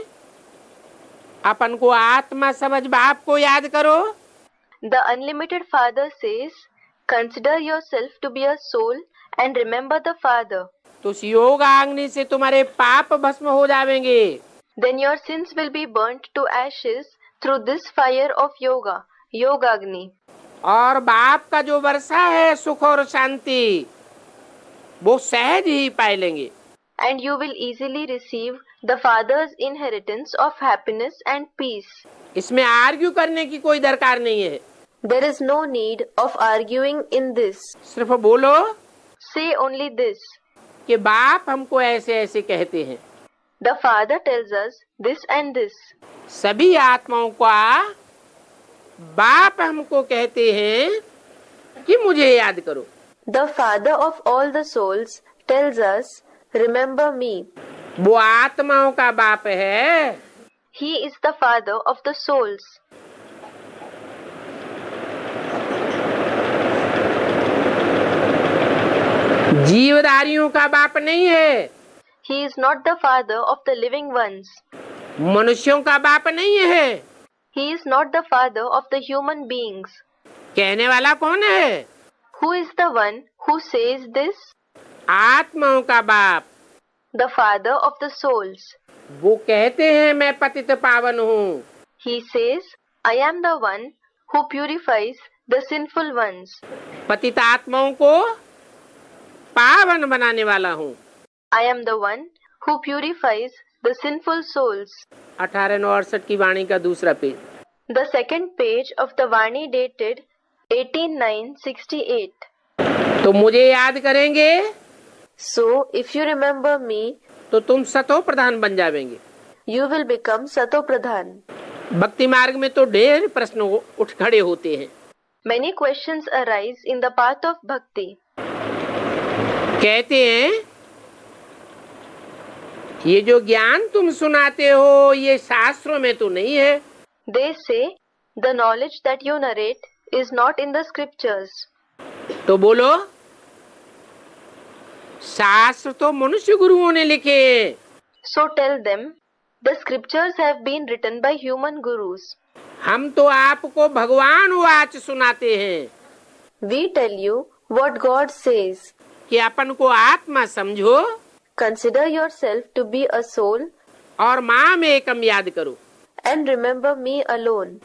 अपन को आत्मा समझ बाप को याद करो। The Unlimited Father says, consider yourself to be a soul and remember the Father. तो उस योग अग्नि से तुम्हारे पाप भस्म हो जाएंगे। then your sins will be burnt to ashes through this fire of yoga, Yogagni. और बाप का जो वर्षा है सुख और शांति, वो सहज ही पाए लेंगे। And you will easily receive the Father's inheritance of happiness and peace. इसमें आर्ग्यू करने की कोई दरकार नहीं है। There is no need of arguing in this. सिर्फ बोलो Say only this. कि बाप हमको ऐसे ऐसे कहते हैं। The Father tells us this and this. सभी आत्माओं का बाप हमको कहते हैं कि मुझे याद करो। The Father of all the souls tells us, remember me. वो आत्माओं का बाप है। He is the Father of the souls. जीवधारियों का बाप नहीं है। He is not the Father of the living ones. मनुष्यों का बाप नहीं है। He is not the Father of the human beings. कहने वाला कौन है? Who is the one who says this? आत्माओं का बाप। The Father of the souls. वो कहते हैं मैं पतित पावन हूँ। He says, I am the one who purifies the sinful ones. पतित आत्माओं को पावन बनाने वाला हूँ। I am the one who purifies the sinful souls. 1868 की वाणी का दूसरा page. The second page of the Vani dated 18/9/68. तो मुझे याद करेंगे So, if you remember me, तो तुम सतो प्रधान बन जावेंगे। you will become Sato Pradhan. भक्ति मार्ग में तो ढेर प्रश्न उठ खड़े होते हैं। Many questions arise in the path of bhakti. कहते हैं ये जो ज्ञान तुम सुनाते हो ये शास्त्रों में तो नहीं है। They say the knowledge that you narrate is not in the scriptures. तो बोलो शास्त्र तो मनुष्य गुरुओं ने लिखे। So tell them, the scriptures have been written by human gurus. हम तो आपको भगवान वाच सुनाते हैं We tell you what God says. कि अपन को आत्मा समझो Consider yourself to be a soul और माम एकम याद करो, and remember me alone.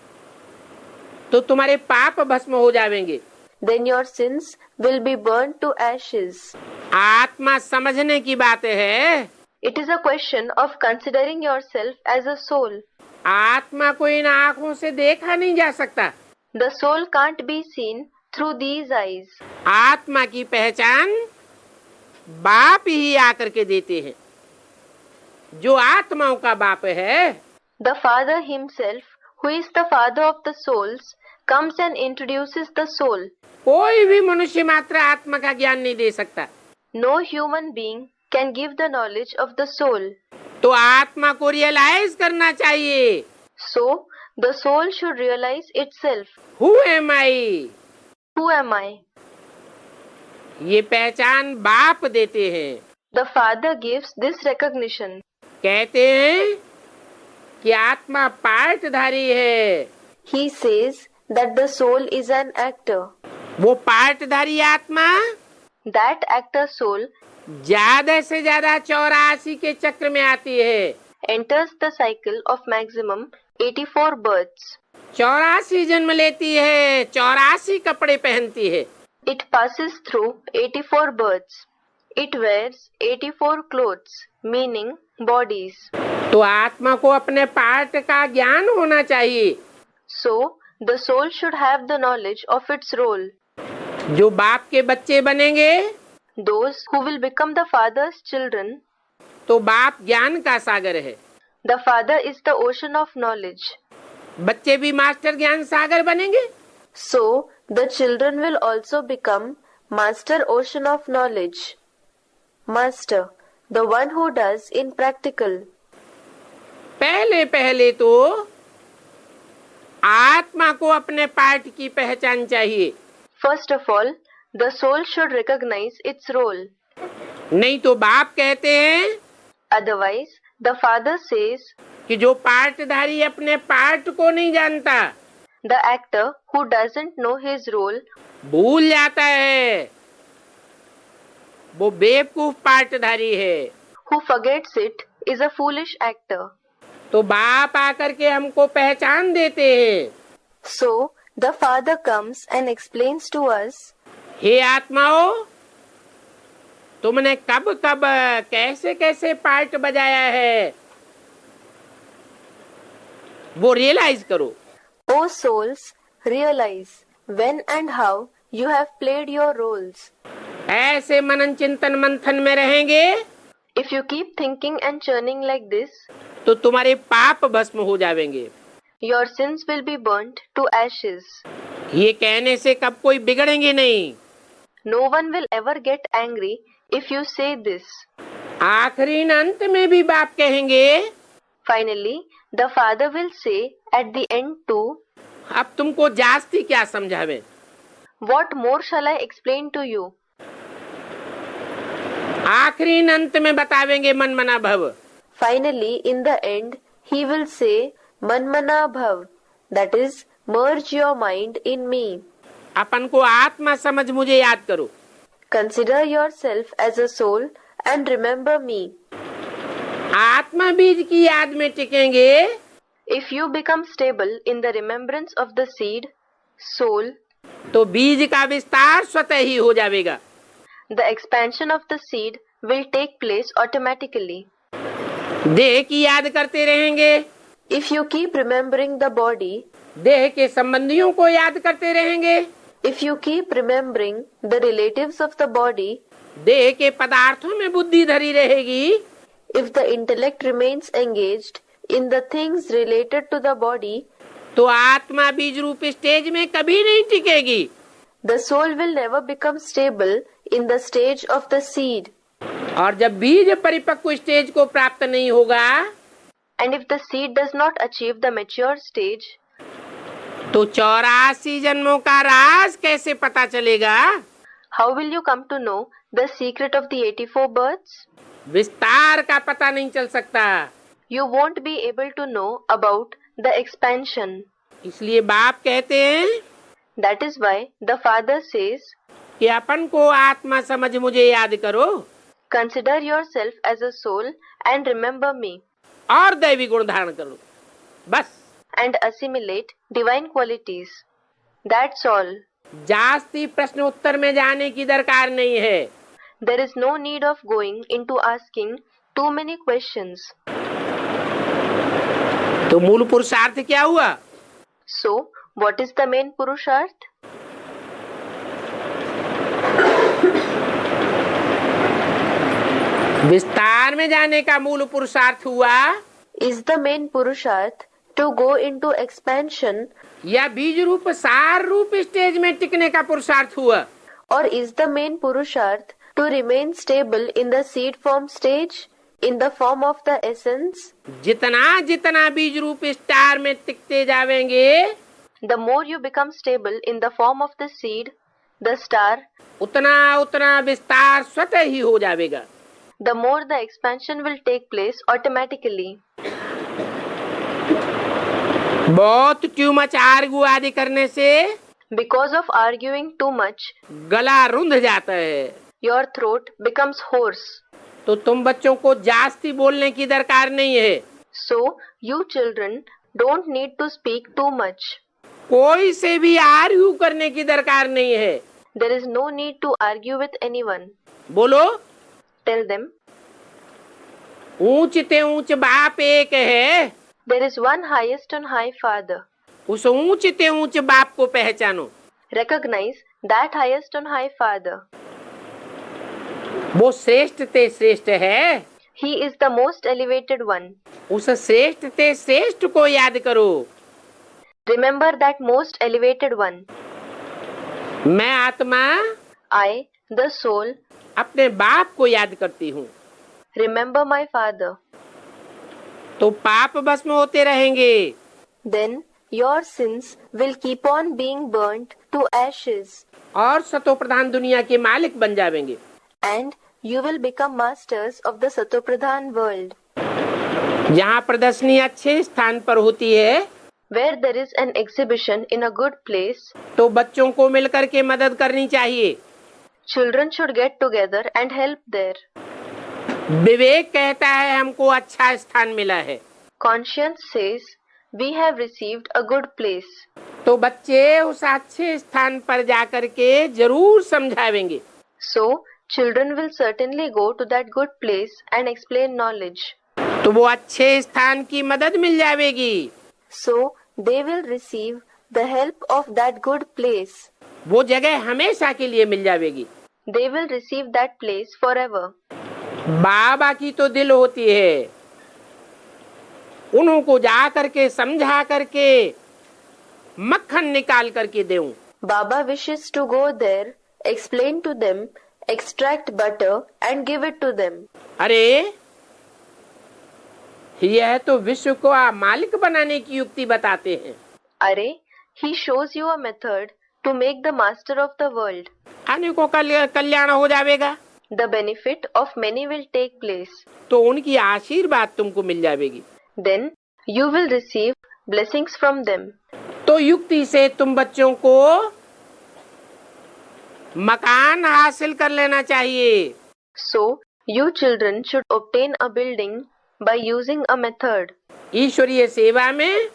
तो तुम्हारे पाप भस्म हो जाएंगे। Then your sins will be burned to ashes. आत्मा समझने की बात है। It is a question of considering yourself as a soul. आत्मा को इन आँखों से देखा नहीं जा सकता। The soul can't be seen through these eyes. आत्मा की पहचान बाप ही आकर के देते हैं। जो आत्माओं का बाप है The Father himself, who is the Father of the souls, comes and introduces the soul. कोई भी मनुष्य मात्र आत्मा का ज्ञान नहीं दे सकता। No human being can give the knowledge of the soul. तो आत्मा को रियलाइज करना चाहिए। So, the soul should realize itself. Who am I? Who am I? ये पहचान बाप देते हैं। The Father gives this recognition. कहते हैं कि आत्मा पार्टधारी है। He says that the soul is an actor. वो पार्टधारी आत्मा That actor soul ज्यादा से ज्यादा 84 के चक्र में आती है। enters the cycle of maximum 84 births. 84 जन्म लेती है, 84 कपड़े पहनती है। It passes through 84 births. It wears 84 clothes, meaning bodies. तो आत्मा को अपने पार्ट का ज्ञान होना चाहिए। So, the soul should have the knowledge of its role. जो बाप के बच्चे बनेंगे Those who will become the Father's children, तो बाप ज्ञान का सागर है। the Father is the ocean of knowledge. बच्चे भी मास्टर ज्ञान सागर बनेंगे। So, the children will also become Master Ocean of Knowledge. Master, the one who does in practical. पहले पहले तो आत्मा को अपने पार्ट की पहचान चाहिए। First of all, the soul should recognize its role. नहीं तो बाप कहते हैं Otherwise, the Father says, कि जो पार्टधारी अपने पार्ट को नहीं जानता the actor who doesn't know his role, भूल जाता है, वो बेवकूफ पार्टधारी है। who forgets it, is a foolish actor. तो बाप आकर के हमको पहचान देते हैं। So the Father comes and explains to us, हे आत्माओं, तुमने कब कब कैसे कैसे पार्ट बजाया है, वो रियलाइज करो। O souls, realize when and how you have played your roles. ऐसे मनन चिंतन मंथन में रहेंगे If you keep thinking and churning like this, तो तुम्हारे पाप भस्म हो जाएंगे। your sins will be burnt to ashes. ये कहने से कब कोई बिगड़ेंगे नहीं। No one will ever get angry if you say this. आखिरी अंत में भी बाप कहेंगे, Finally, the Father will say at the end too, अब तुमको जास्ती क्या समझावे। what more shall I explain to you? आखिरी अंत में बतावेंगे मन मना भव। Finally, in the end, he will say, Manmana Bhav, that is, merge your mind in me. अपन को आत्मा समझ मुझे याद करो। Consider yourself as a soul and remember me. आत्मा बीज की याद में टिकेंगे If you become stable in the remembrance of the seed, soul, तो बीज का विस्तार स्वतः ही हो जाएगा। the expansion of the seed will take place automatically. देह की याद करते रहेंगे, If you keep remembering the body, देह के संबंधियों को याद करते रहेंगे, if you keep remembering the relatives of the body, देह के पदार्थों में बुद्धि धरी रहेगी, if the intellect remains engaged in the things related to the body, तो आत्मा बीज रूप स्टेज में कभी नहीं टिकेगी। the soul will never become stable in the stage of the seed. और जब बीज परिपक्व स्टेज को प्राप्त नहीं होगा, And if the seed does not achieve the mature stage, तो 84 जन्मों का राज कैसे पता चलेगा। how will you come to know the secret of the 84 births? विस्तार का पता नहीं चल सकता। You won't be able to know about the expansion. इसलिए बाप कहते हैं That is why the Father says, कि अपन को आत्मा समझ मुझे याद करो consider yourself as a soul and remember me, और दैवी गुण धारण करो, बस। and assimilate divine qualities. That's all. जास्ती प्रश्न उत्तर में जाने की दरकार नहीं है। There is no need of going into asking too many questions. तो मूल पुरुषार्थ क्या हुआ। So, what is the main Purusharth? विस्तार में जाने का मूल पुरुषार्थ हुआ, Is the main Purusharth to go into expansion, या बीज रूप सार रूप स्टेज में टिकने का पुरुषार्थ हुआ। or is the main Purusharth to remain stable in the seed form stage, in the form of the essence? जितना जितना बीज रूप स्टार में टिकते जावेंगे, The more you become stable in the form of the seed, the star, उतना उतना विस्तार स्वतः ही हो जाएगा। the more the expansion will take place automatically. बहुत ट्यू मच आर्गू आदि करने से Because of arguing too much, गला रुंध जाता है। your throat becomes hoarse. तो तुम बच्चों को जास्ती बोलने की दरकार नहीं है। So, you children don't need to speak too much. कोई से भी आर्गू करने की दरकार नहीं है। There is no need to argue with anyone. बोलो, Tell them, ऊंच ते ऊंच बाप एक है, there is one highest on high Father. उस ऊंच ते ऊंच बाप को पहचानो। Recognize that highest on high Father. वो श्रेष्ठ ते श्रेष्ठ है, He is the most elevated one. उस श्रेष्ठ ते श्रेष्ठ को याद करो। Remember that most elevated one. मैं आत्मा I, the soul, अपने बाप को याद करती हूँ, remember my Father. तो पाप भस्म होते रहेंगे। Then your sins will keep on being burnt to ashes, और सतो प्रधान दुनिया के मालिक बन जाएंगे। and you will become masters of the Satopradhan world. जहाँ प्रदर्शनी अच्छे स्थान पर होती है, Where there is an exhibition in a good place, तो बच्चों को मिलकर के मदद करनी चाहिए। children should get together and help there. विवेक कहता है हमको अच्छा स्थान मिला है। Conscience says, we have received a good place. तो बच्चे उस अच्छे स्थान पर जाकर के जरूर समझावेंगे. So, children will certainly go to that good place and explain knowledge. तो वो अच्छे स्थान की मदद मिल जाएगी. So, they will receive the help of that good place. वो जगह हमेशा के लिए मिल जाएगी. They will receive that place forever. बाबा की तो दिल होती है उन्हों को जा करके समझा करके मक्खन निकाल करके देऊं. Baba wishes to go there, explain to them, extract butter and give it to them. अरे यह तो विश्व को मालिक बनाने की युक्ति बताते हैं. अरे, he shows you a method to make the master of the world. अनेकों का कल्याण हो जाएगा. The benefit of many will take place. तो उनकी आशीर्वाद तुमको मिल जाएगी. Then you will receive blessings from them. तो युक्ति से तुम बच्चों को मकान हासिल कर लेना चाहिए. So you children should obtain a building by using a method. ईश्वरीय सेवा में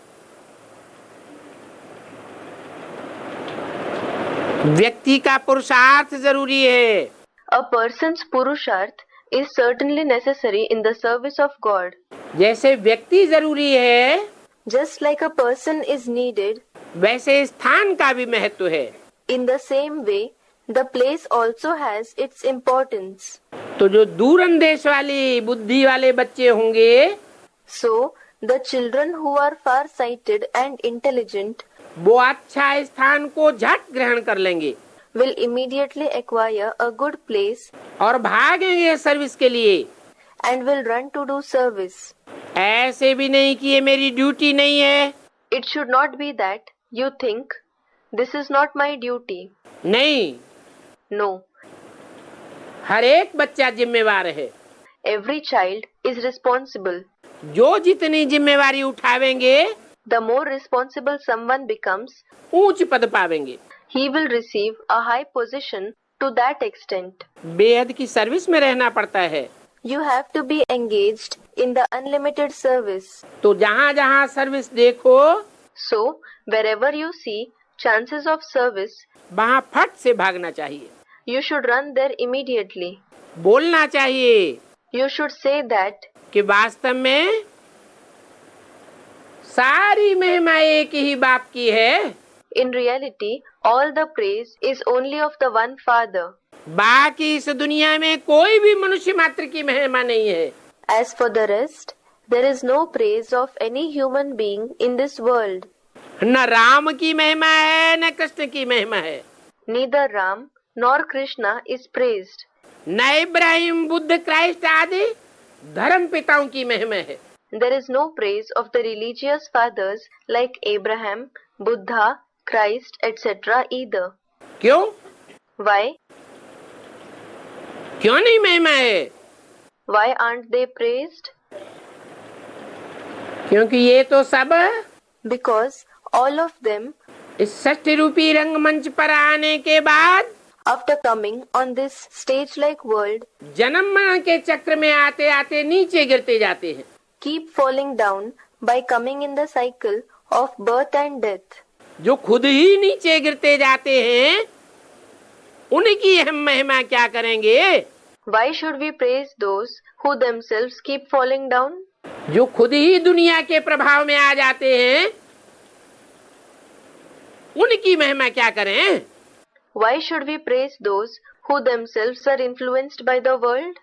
व्यक्ति का पुरुषार्थ जरूरी है. A person's purusharth is certainly necessary in the service of God. जैसे व्यक्ति जरूरी है Just like a person is needed, वैसे स्थान का भी महत्व है. in the same way, the place also has its importance. तो जो दूरंदेश वाली बुद्धि वाले बच्चे होंगे So, the children who are far-sighted and intelligent वो अच्छा स्थान को झट ग्रहण कर लेंगे will immediately acquire a good place और भागेंगे सर्विस के लिए. and will run to do service. ऐसे भी नहीं कि ये मेरी ड्यूटी नहीं है. It should not be that you think, this is not my duty. नहीं, No, हर एक बच्चा जिम्मेवार है. every child is responsible. जो जितनी जिम्मेवारी उठावेंगे The more responsible someone becomes, ऊंच पद पावेंगे. he will receive a high position to that extent. बेहद की सर्विस में रहना पड़ता है. You have to be engaged in the unlimited service. तो जहाँ जहाँ सर्विस देखो So, wherever you see chances of service, वहाँ फट से भागना चाहिए. you should run there immediately. बोलना चाहिए You should say that कि वास्तव में सारी महिमा एक ही बाप की है. in reality, all the praise is only of the one Father. बाकी इस दुनिया में कोई भी मनुष्य मात्र की महिमा नहीं है. As for the rest, there is no praise of any human being in this world. न राम की महिमा है न कृष्ण की महिमा है. Neither Ram nor Krishna is praised. न इब्राहिम बुद्ध क्राइस्ट आदि धर्म पिताओं की महिमा है. There is no praise of the religious fathers like Abraham, Buddha, Christ, etc. either. क्यों Why? क्यों नहीं महिमा है? Why aren't they praised? क्योंकि ये तो सब Because all of them, इस षष्ठी रूपी रंगमंच पर आने के बाद after coming on this stage-like world, जन्म मरण के चक्र में आते आते नीचे गिरते जाते हैं. keep falling down by coming in the cycle of birth and death. जो खुद ही नीचे गिरते जाते हैं उनकी हम महिमा क्या करेंगे? Why should we praise those who themselves keep falling down? जो खुद ही दुनिया के प्रभाव में आ जाते हैं उनकी महिमा क्या करें? Why should we praise those who themselves are influenced by the world?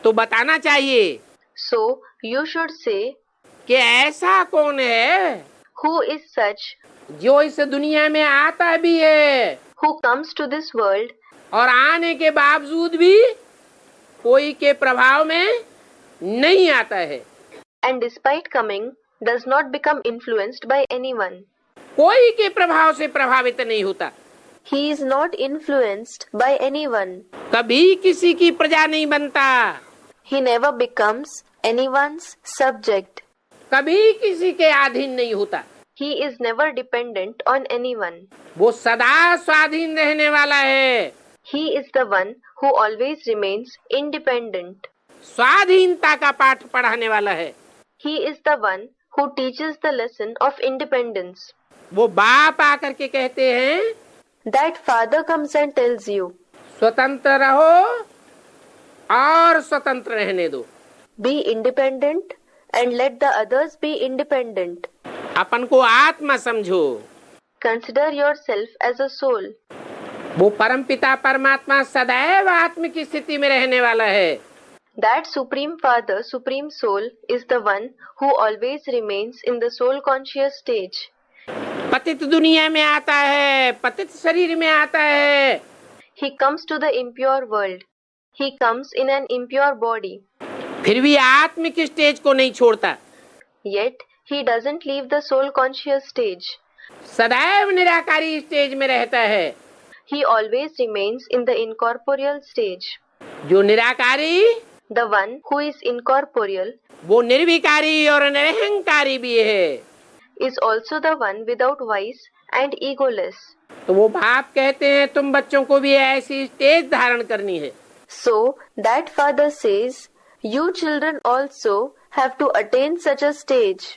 तो बताना चाहिए So, you should say, कि ऐसा कौन है who is such जो इस दुनिया में आता भी है who comes to this world और आने के बावजूद भी कोई के प्रभाव में नहीं आता है. and despite coming does not become influenced by anyone. कोई के प्रभाव से प्रभावित नहीं होता. He is not influenced by anyone. कभी किसी की प्रजा नहीं बनता. He never becomes anyone's subject. कभी किसी के अधीन नहीं होता. He is never dependent on anyone. वो सदा स्वाधीन रहने वाला है. He is the one who always remains independent. स्वाधीनता का पाठ पढ़ाने वाला है. He is the one who teaches the lesson of independence. वो बाप आकर के कहते हैं, That father comes and tells you, स्वतंत्र रहो और स्वतंत्र रहने दो, be independent and let the others be independent. अपन को आत्मा समझो। Consider yourself as a soul. वो परमपिता परमात्मा सदैव आत्म की स्थिति में रहने वाला है। That Supreme Father, Supreme Soul, is the one who always remains in the soul conscious stage. पतित दुनिया में आता है, पतित शरीर में आता है। He comes to the impure world. He comes in an impure body. फिर भी आत्मिक स्टेज को नहीं छोड़ता। Yet he doesn't leave the soul conscious stage. सदैव निराकारी स्टेज में रहता है। He always remains in the incorporeal stage. जो निराकारी, The one who is incorporeal, वो निर्विकारी और निरहंकारी भी है। is also the one without vice and egoless. तो वो बाप कहते हैं तुम बच्चों को भी ऐसी स्टेज धारण करनी है। So that father says, you children also have to attain such a stage.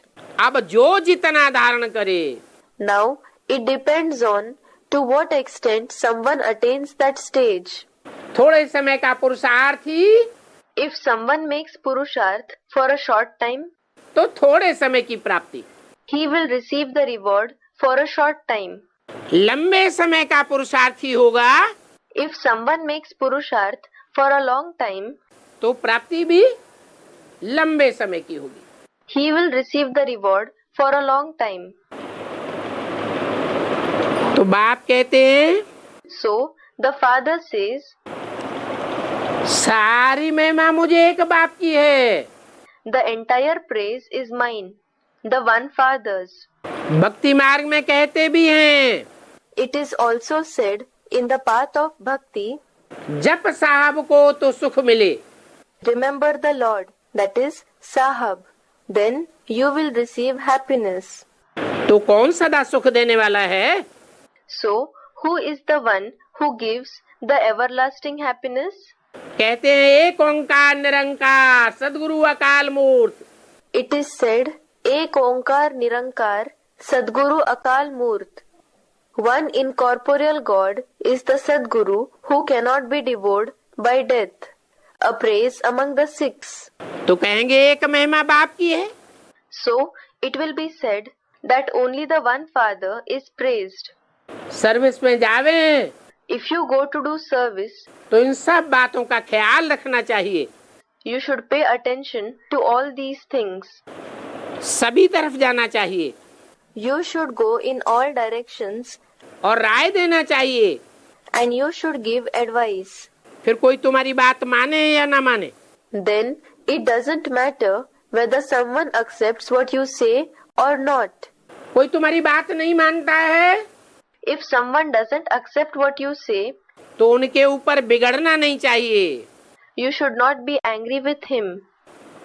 अब जो जितना धारण करे, Now it depends on to what extent someone attains that stage. थोड़े समय का पुरुषार्थ ही If someone makes purusharth for a short time, तो थोड़े समय की प्राप्ति, he will receive the reward for a short time. लंबे समय का पुरुषार्थी होगा If someone makes purusharth for a long time, तो प्राप्ति भी लंबे समय की होगी। he will receive the reward for a long time. तो बाप कहते हैं So the father says, सारी महिमा मुझे एक बाप की है। the entire praise is mine, the one father's. भक्ति मार्ग में कहते भी हैं, It is also said in the path of bhakti, जप साहब को तो सुख मिले। remember the Lord, that is Sahab, then you will receive happiness. तो कौन सदा सुख देने वाला है? So who is the one who gives the everlasting happiness? कहते हैं एक ओंकार निरंकार सदगुरु अकाल मूर्त। It is said, Ek Onkar Nirankar, Sadguru Akal Murt. One incorporeal God is the Sadguru who cannot be devoured by death. A praise among the six. तो कहेंगे एक महिमा बाप की है। So it will be said that only the one Father is praised. Service में जावे If you go to do service, तो इन सब बातों का ख्याल रखना चाहिए। you should pay attention to all these things. सभी तरफ जाना चाहिए You should go in all directions और राय देना चाहिए। and you should give advice. फिर कोई तुम्हारी बात माने या ना माने, Then it doesn't matter whether someone accepts what you say or not. कोई तुम्हारी बात नहीं मानता है If someone doesn't accept what you say, तो उनके ऊपर बिगड़ना नहीं चाहिए। you should not be angry with him.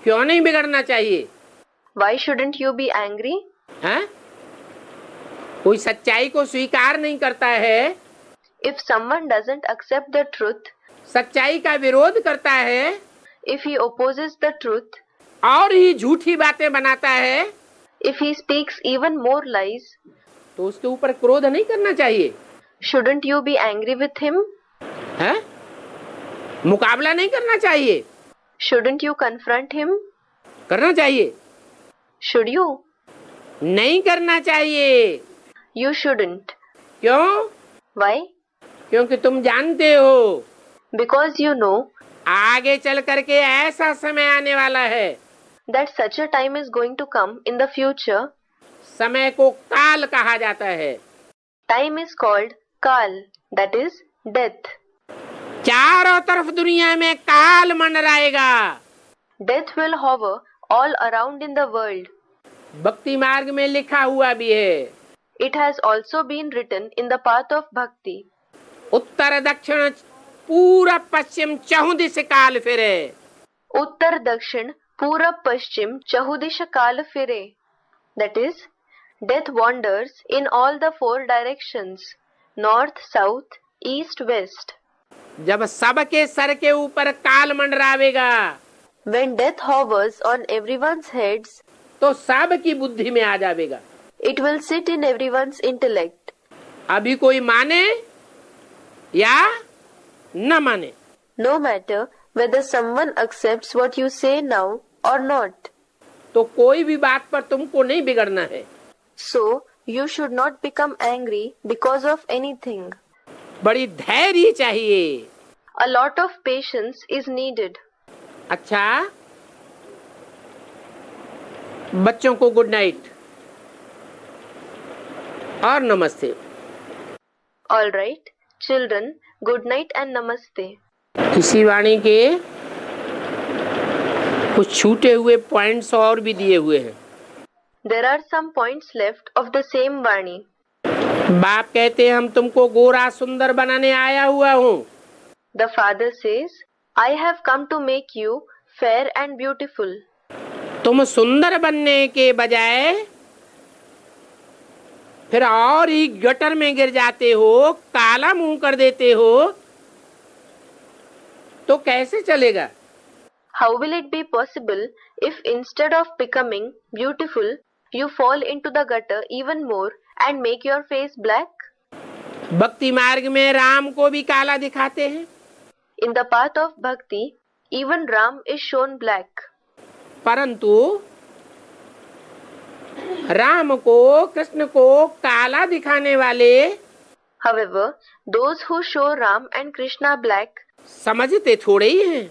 क्यों नहीं बिगड़ना चाहिए? Why shouldn't you be angry? हैं? कोई सच्चाई को स्वीकार नहीं करता है, If someone doesn't accept the truth, सच्चाई का विरोध करता है if he opposes the truth, और ही झूठी बातें बनाता है, if he speaks even more lies, तो उसके ऊपर क्रोध नहीं करना चाहिए। shouldn't you be angry with him? हैं? मुकाबला नहीं करना चाहिए। Shouldn't you confront him? करना चाहिए। Should you? नहीं करना चाहिए। You shouldn't. क्यों? Why? क्योंकि तुम जानते हो Because you know आगे चल करके ऐसा समय आने वाला है, that such a time is going to come in the future. समय को काल कहा जाता है। Time is called Kal, that is death. चारों तरफ दुनिया में काल मंडराएगा। Death will hover all around in the world. भक्ति मार्ग में लिखा हुआ भी है, It has also been written in the path of bhakti. उत्तर दक्षिण पूरब पश्चिम चहुदिश काल फिरे। उत्तर दक्षिण पूरब पश्चिम चहुदिश काल फिरे. That is, death wanders in all the four directions, north, south, east, west. जब सबके सर के ऊपर काल मंडरावेगा, When death hovers on everyone's heads, तो सब की बुद्धि में आ जाएगा। It will sit in everyone's intellect. अभी कोई माने या न माने, No matter whether someone accepts what you say now or not. तो कोई भी बात पर तुमको नहीं बिगड़ना है। So, you should not become angry because of anything. बड़ी धैर्य चाहिए। A lot of patience is needed. अच्छा, बच्चों को गुड नाइट और नमस्ते। All right, children, good night and namaste. इसी वाणी के कुछ छूटे हुए पॉइंट्स और भी दिए हुए हैं। There are some points left of the same Vani. बाप कहते हैं हम तुमको गोरा सुंदर बनाने आया हुआ हूँ। The father says, I have come to make you fair and beautiful. तुम सुंदर बनने के बजाय फिर और ही गटर में गिर जाते हो, काला मुंह कर देते हो, तो कैसे चलेगा? How will it be possible if instead of becoming beautiful, you fall into the gutter even more and make your face black? भक्ति मार्ग में राम को भी काला दिखाते हैं। In the path of bhakti, even Ram is shown black. परंतु राम को, कृष्ण को काला दिखाने वाले However, those who show Ram and Krishna black समझते थोड़े ही हैं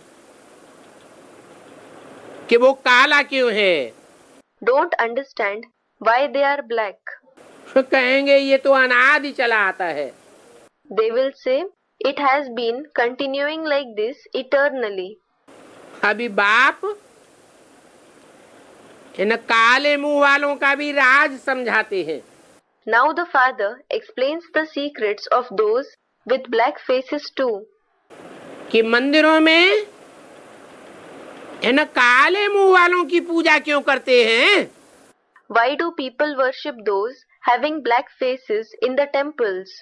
कि वो काला क्यों है। don't understand why they are black. कहेंगे ये तो अनादि चला आता है। They will say, it has been continuing like this eternally. अभी बाप इन काले मुंह वालों का भी राज समझाते हैं। Now the father explains the secrets of those with black faces too. कि मंदिरों में इन काले मुंह वालों की पूजा क्यों करते हैं? Why do people worship those having black faces in the temples?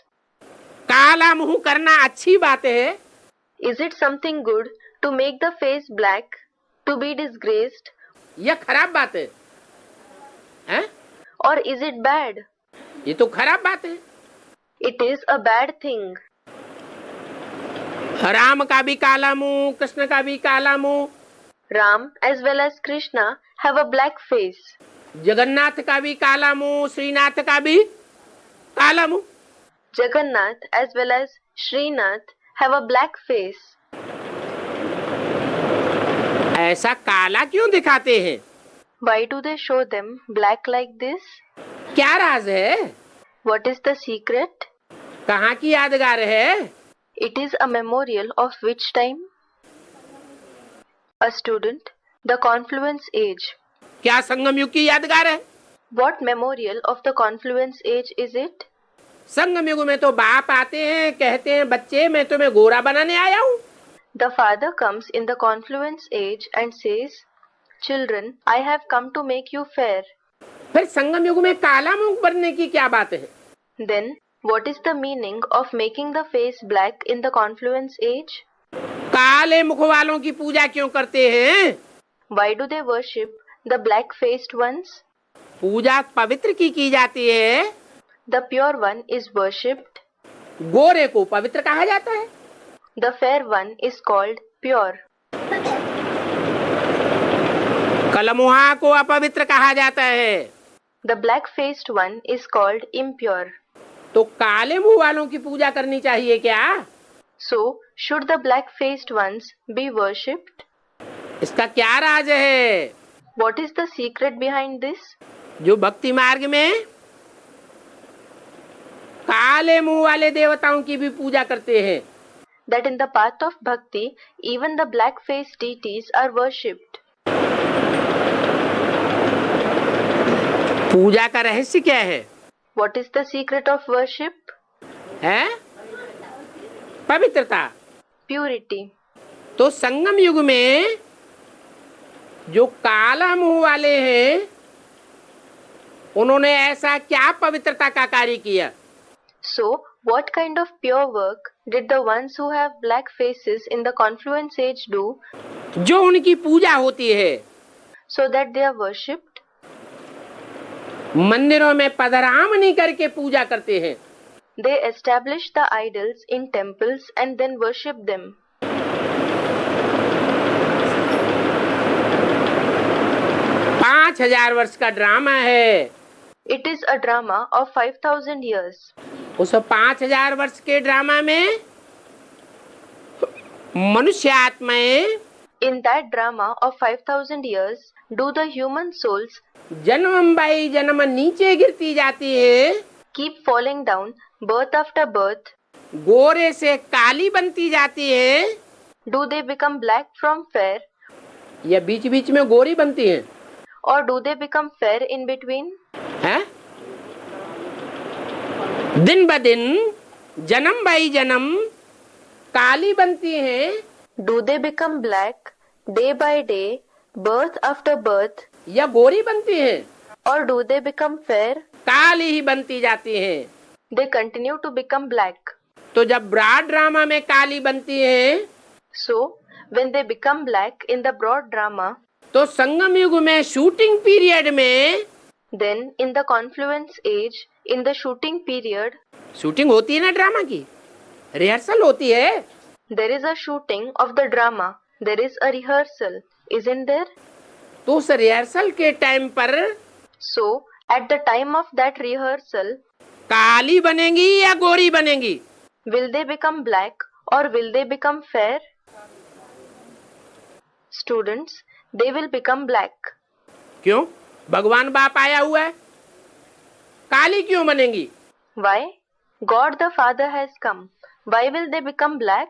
काला मुंह करना अच्छी बात है? Is it something good to make the face black, to be disgraced, यह खराब बात है, हैं? or is it bad? ये तो खराब बात है। It is a bad thing. Ram का भी काला मुंह, कृष्ण का भी काला मुंह, Ram as well as Krishna have a black face. Jagannath का भी काला मुंह, श्रीनाथ का भी काला मुंह। Jagannath as well as Srinath have a black face. ऐसा काला क्यों दिखाते हैं? Why do they show them black like this? क्या राज है? What is the secret? कहाँ की यादगार है? It is a memorial of which time? A student, the confluence age. क्या संगम युग की यादगार है? What memorial of the confluence age is it? संगम युग में तो बाप आते हैं, कहते हैं बच्चे मैं तुम्हें गोरा बनाने आया हूँ। The father comes in the confluence age and says, Children, I have come to make you fair. फिर संगम युग में काला मुंह बनने की क्या बात है? Then, what is the meaning of making the face black in the confluence age? काले मुख वालों की पूजा क्यों करते हैं? Why do they worship the black-faced ones? पूजा पवित्र की जाती है। The pure one is worshipped. गोरे को पवित्र कहा जाता है। The fair one is called pure. कलमुहा को अपवित्र कहा जाता है। The black-faced one is called impure. तो काले मुंह वालों की पूजा करनी चाहिए क्या? So, should the black-faced ones be worshipped? इसका क्या राज है? What is the secret behind this? जो भक्ति मार्ग में काले मुंह वाले देवताओं की भी पूजा करते हैं। That in the path of bhakti, even the black-faced deities are worshipped. पूजा का रहस्य क्या है? What is the secret of worship? है पवित्रता, Purity. तो संगम युग में जो काला मुंह वाले हैं उन्होंने ऐसा क्या पवित्रता का कार्य किया? So, what kind of pure work did the ones who have black faces in the confluence age do जो उनकी पूजा होती है so that they are worshipped? मंदिरों में पधरामनी करके पूजा करते हैं। They establish the idols in temples and then worship them. 5000 वर्ष का ड्रामा है। It is a drama of 5000 years. उस 5000 वर्ष के ड्रामा में मनुष्य आत्माएं In that drama of 5000 years, do the human souls जन्म बाई जन्म नीचे गिरती जाती है, keep falling down birth after birth? गोरे से काली बनती जाती है, Do they become black from fair, या बीच बीच में गोरी बनती है? or do they become fair in between? है? दिन ब दिन जन्म बाई जन्म काली बनती हैं, Do they become black day by day, birth after birth, या गोरी बनती हैं? or do they become fair? काली ही बनती जाती हैं। They continue to become black. तो जब ब्रॉड ड्रामा में काली बनती हैं, So, when they become black in the broad drama, तो संगम युग में शूटिंग पीरियड में then in the confluence age, in the shooting period, shooting होती है ना ड्रामा की, रिहर्सल होती है। there is a shooting of the drama. There is a rehearsal, isn't there? तो उस रिहर्सल के टाइम पर So, at the time of that rehearsal, काली बनेंगी या गोरी बनेंगी? will they become black or will they become fair? Students, they will become black. क्यों? भगवान बाप आया हुआ है, काली क्यों बनेंगी? Why? God the Father has come. Why will they become black?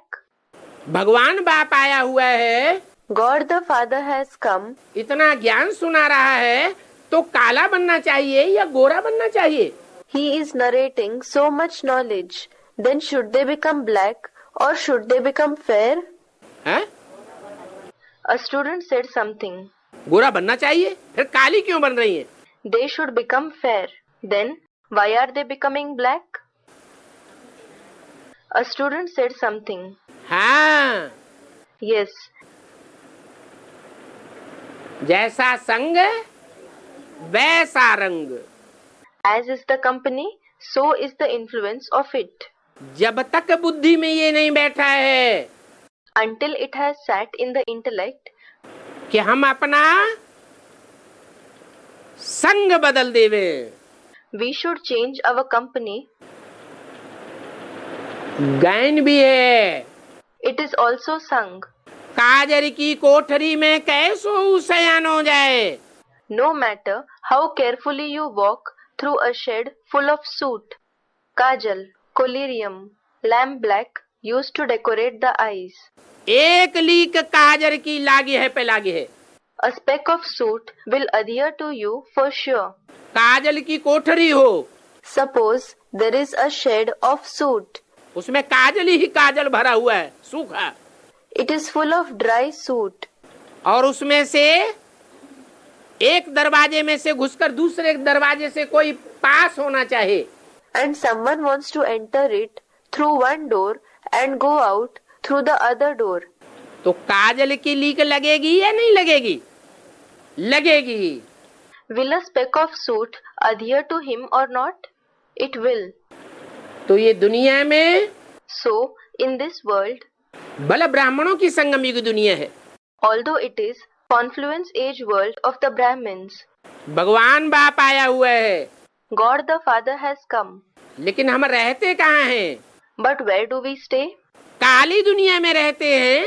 भगवान बाप आया हुआ है, God the Father has come. इतना ज्ञान सुना रहा है, तो काला बनना चाहिए या गोरा बनना चाहिए? He is narrating so much knowledge. Then should they become black or should they become fair? है? A student said something. गोरा बनना चाहिए, फिर काली क्यों बन रही है? They should become fair. Then why are they becoming black? A student said something. हाँ, Yes, जैसा संग वैसा रंग। as is the company, so is the influence of it. जब तक बुद्धि में ये नहीं बैठा है Until it has sat in the intellect कि हम अपना संग बदल देवे, we should change our company. गायन भी है, It is also sung. काजर की कोठरी में कैसो शयन हो जाए। No matter how carefully you walk through a shed full of soot, kajal, collyrium, lamp black used to decorate the eyes. एक लीक काजर की लागी है पे लागी है, A speck of soot will adhere to you for sure. काजल की कोठरी हो, Suppose there is a shed of soot. उसमें काजल ही काजल भरा हुआ है, सूखा, It is full of dry soot. और उसमें से एक दरवाजे में से घुसकर दूसरे दरवाजे से कोई पास होना चाहिए, And someone wants to enter it through one door and go out through the other door. तो काजल की लीक लगेगी या नहीं लगेगी? लगेगी। Will a speck of soot adhere to him or not? It will. तो ये दुनिया में So, in this world, भला ब्राह्मणों की संगम युग दुनिया है, although it is confluence age world of the Brahmins, भगवान बाप आया हुआ है, God the Father has come. लेकिन हम रहते कहाँ हैं? But where do we stay? काली दुनिया में रहते हैं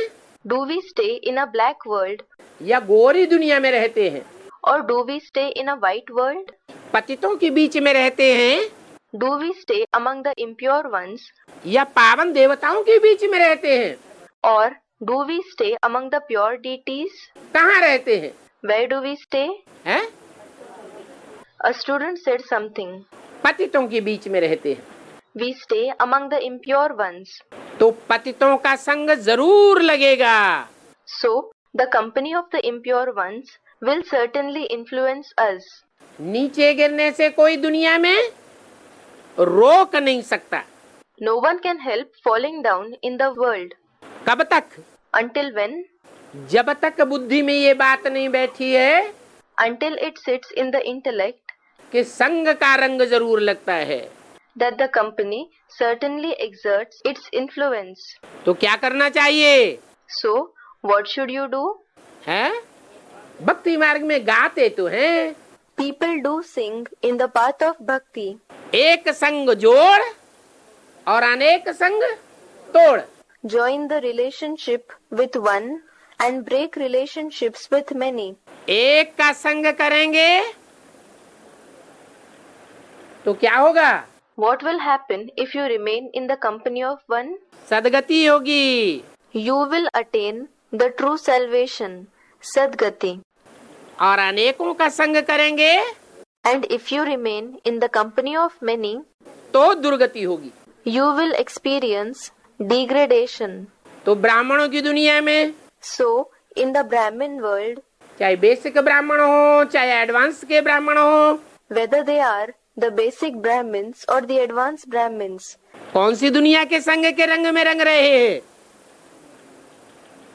Do we stay in a black world या गोरी दुनिया में रहते हैं? or do we stay in a white world? पतितों के बीच में रहते हैं Do we stay among the impure ones या पावन देवताओं के बीच में रहते हैं? or do we stay among the pure deities? कहाँ रहते हैं? Where do we stay? हैं? A student said something. पतितों के बीच में रहते हैं। We stay among the impure ones. तो पतितों का संग जरूर लगेगा। So, the company of the impure ones will certainly influence us. नीचे गिरने से कोई दुनिया में रोक नहीं सकता। No one can help falling down in the world. कब तक? Until when? जब तक बुद्धि में ये बात नहीं बैठी है Until it sits in the intellect कि संग का रंग जरूर लगता है। that the company certainly exerts its influence. तो क्या करना चाहिए? So, what should you do? है? भक्ति मार्ग में गाते तो हैं। People do sing in the path of bhakti. एक संग जोड़ और अनेक संग तोड़। Join the relationship with one and break relationships with many. एक का संग करेंगे तो क्या होगा? What will happen if you remain in the company of one? सदगति होगी। You will attain the true salvation, Sadgati. और अनेकों का संग करेंगे And if you remain in the company of many, तो दुर्गति होगी। you will experience degradation. तो ब्राह्मणों की दुनिया में, So, in the Brahmin world, चाहे बेसिक ब्राह्मण हो चाहे एडवांस के ब्राह्मण हो, whether they are the basic Brahmins or the advanced Brahmins, कौन सी दुनिया के संग के रंग में रंग रहे हैं?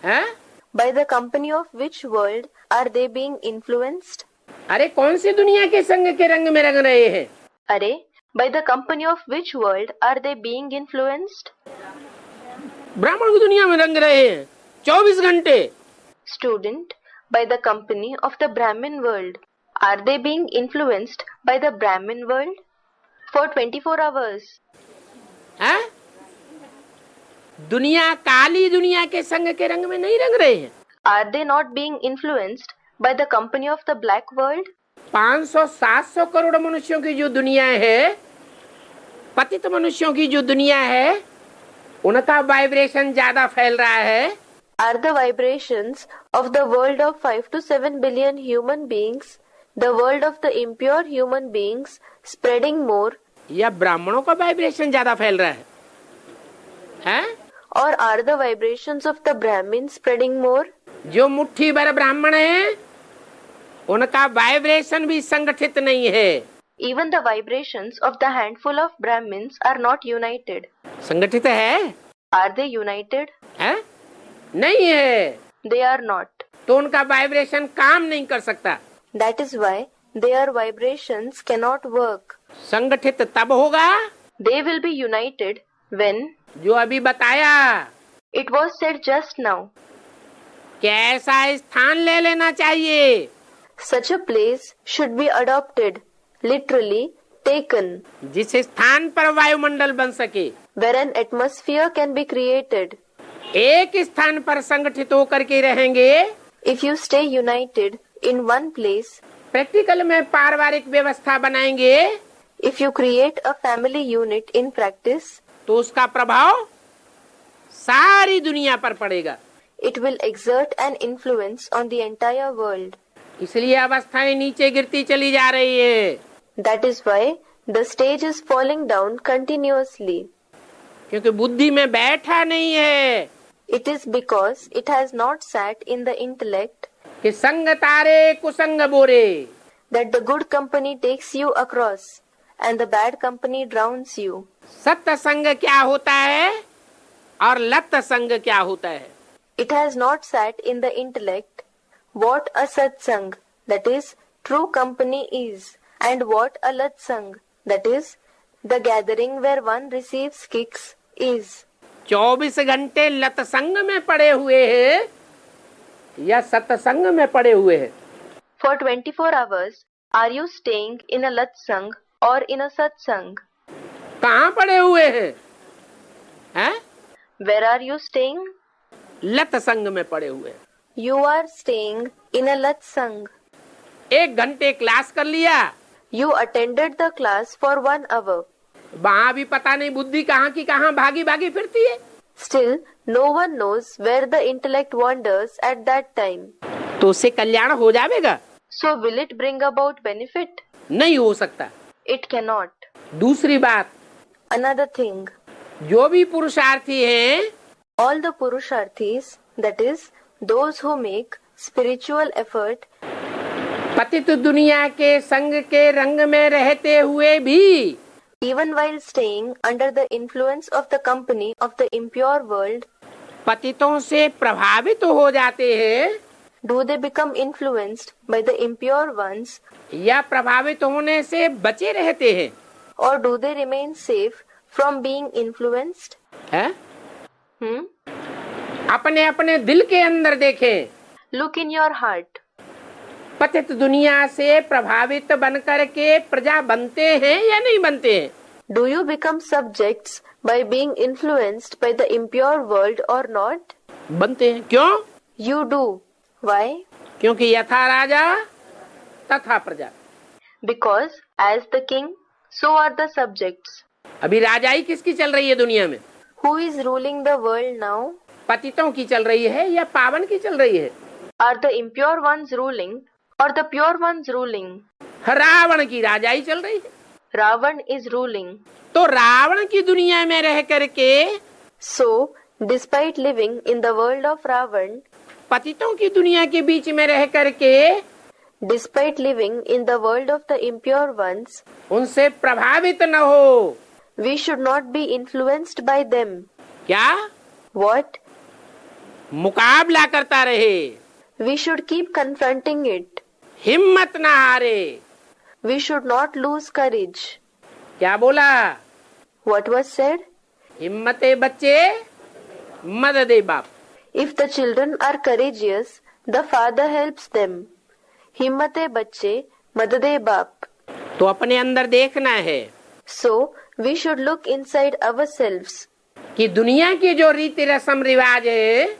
हैं? by the company of which world are they being influenced? अरे कौन सी दुनिया के संग के रंग में रंग रहे हैं? Arey, by the company of which world are they being influenced? ब्राह्मण की दुनिया में रंग रहे हैं 24 घंटे। Student, by the company of the Brahmin world. Are they being influenced by the Brahmin world? For 24 hours. हैं? दुनिया काली दुनिया के संग के रंग में नहीं रंग रहे हैं। Are they not being influenced by the company of the black world? 500-700 crore मनुष्यों की जो दुनिया है, पतित मनुष्यों की जो दुनिया है, उनका वाइब्रेशन ज्यादा फैल रहा है। Are the vibrations of the world of 5 to 7 billion human beings, the world of the impure human beings, spreading more? या ब्राह्मणों का वाइब्रेशन ज्यादा फैल रहा है? हैं? Or are the vibrations of the Brahmins spreading more? जो मुट्ठी भर ब्राह्मण हैं, उनका वाइब्रेशन भी संगठित नहीं है। Even the vibrations of the handful of Brahmins are not united. संगठित है? Are they united? हैं? नहीं है। They are not. तो उनका वाइब्रेशन काम नहीं कर सकता। That is why their vibrations cannot work. संगठित तब होगा They will be united when, जो अभी बताया, it was said just now, कि ऐसा स्थान ले लेना चाहिए such a place should be adopted, literally taken, जिस स्थान पर वायुमंडल बन सके। where an atmosphere can be created. एक स्थान पर संगठित होकर के रहेंगे, If you stay united in one place, practical में पारिवारिक व्यवस्था बनाएंगे, if you create a family unit in practice, तो उसका प्रभाव सारी दुनिया पर पड़ेगा। it will exert an influence on the entire world. इसलिए अवस्थाएं नीचे गिरती चली जा रही है, That is why the stage is falling down continuously. क्योंकि बुद्धि में बैठा नहीं है It is because it has not sat in the intellect कि संग तारे कुसंग बोरे। that the good company takes you across and the bad company drowns you. सत्य संग क्या होता है और लत संग क्या होता है? It has not sat in the intellect what a satsang, that is, true company is, and what a latsang, that is, the gathering where one receives kicks, is. 24 घंटे लत संग में पड़े हुए हैं या सत्संग में पड़े हुए हैं? For 24 hours, are you staying in a latsang or in a satsang? कहाँ पड़े हुए हैं? हैं? Where are you staying? लत संग में पड़े हुए हैं। You are staying in a latsang. 1 घंटे क्लास कर लिया, You attended the class for 1 hour. वहाँ भी पता नहीं बुद्धि कहाँ की कहाँ भागी भागी फिरती है। Still, no one knows where the intellect wanders at that time. तो उससे कल्याण हो जाएगा? So will it bring about benefit? नहीं हो सकता। It cannot. दूसरी बात, Another thing, जो भी पुरुषार्थी हैं, all the Purusharthis, that is, those who make spiritual effort, पतित दुनिया के संग के रंग में रहते हुए भी even while staying under the influence of the company of the impure world, पतितों से प्रभावित हो जाते हैं, Do they become influenced by the impure ones, या प्रभावित होने से बचे रहते हैं? or do they remain safe from being influenced? है? Hmm? अपने अपने दिल के अंदर देखें। Look in your heart. पतित दुनिया से प्रभावित बनकर के प्रजा बनते हैं या नहीं बनते हैं? Do you become subjects by being influenced by the impure world or not? बनते हैं। क्यों? You do. Why? क्योंकि यथा राजा तथा प्रजा। Because as the king, so are the subjects. अभी राजाई किसकी चल रही है दुनिया में? Who is ruling the world now? पतितों की चल रही है या पावन की चल रही है? Are the impure ones ruling or the pure ones ruling? Ravan की राजाई चल रही है। Ravan is ruling. तो रावण की दुनिया में रह करके So, despite living in the world of Ravan, पतितों की दुनिया के बीच में रह करके despite living in the world of the impure ones, उनसे प्रभावित न हो। we should not be influenced by them. क्या? What? मुकाबला करता रहे, We should keep confronting it. हिम्मत न हारे। We should not lose courage. क्या बोला? What was said? हिम्मते बच्चे मददे बाप। If the children are courageous, the father helps them. हिम्मते बच्चे मददे बाप. तो अपने अंदर देखना है So, we should look inside ourselves. कि दुनिया के जो रीति रस्म रिवाज है,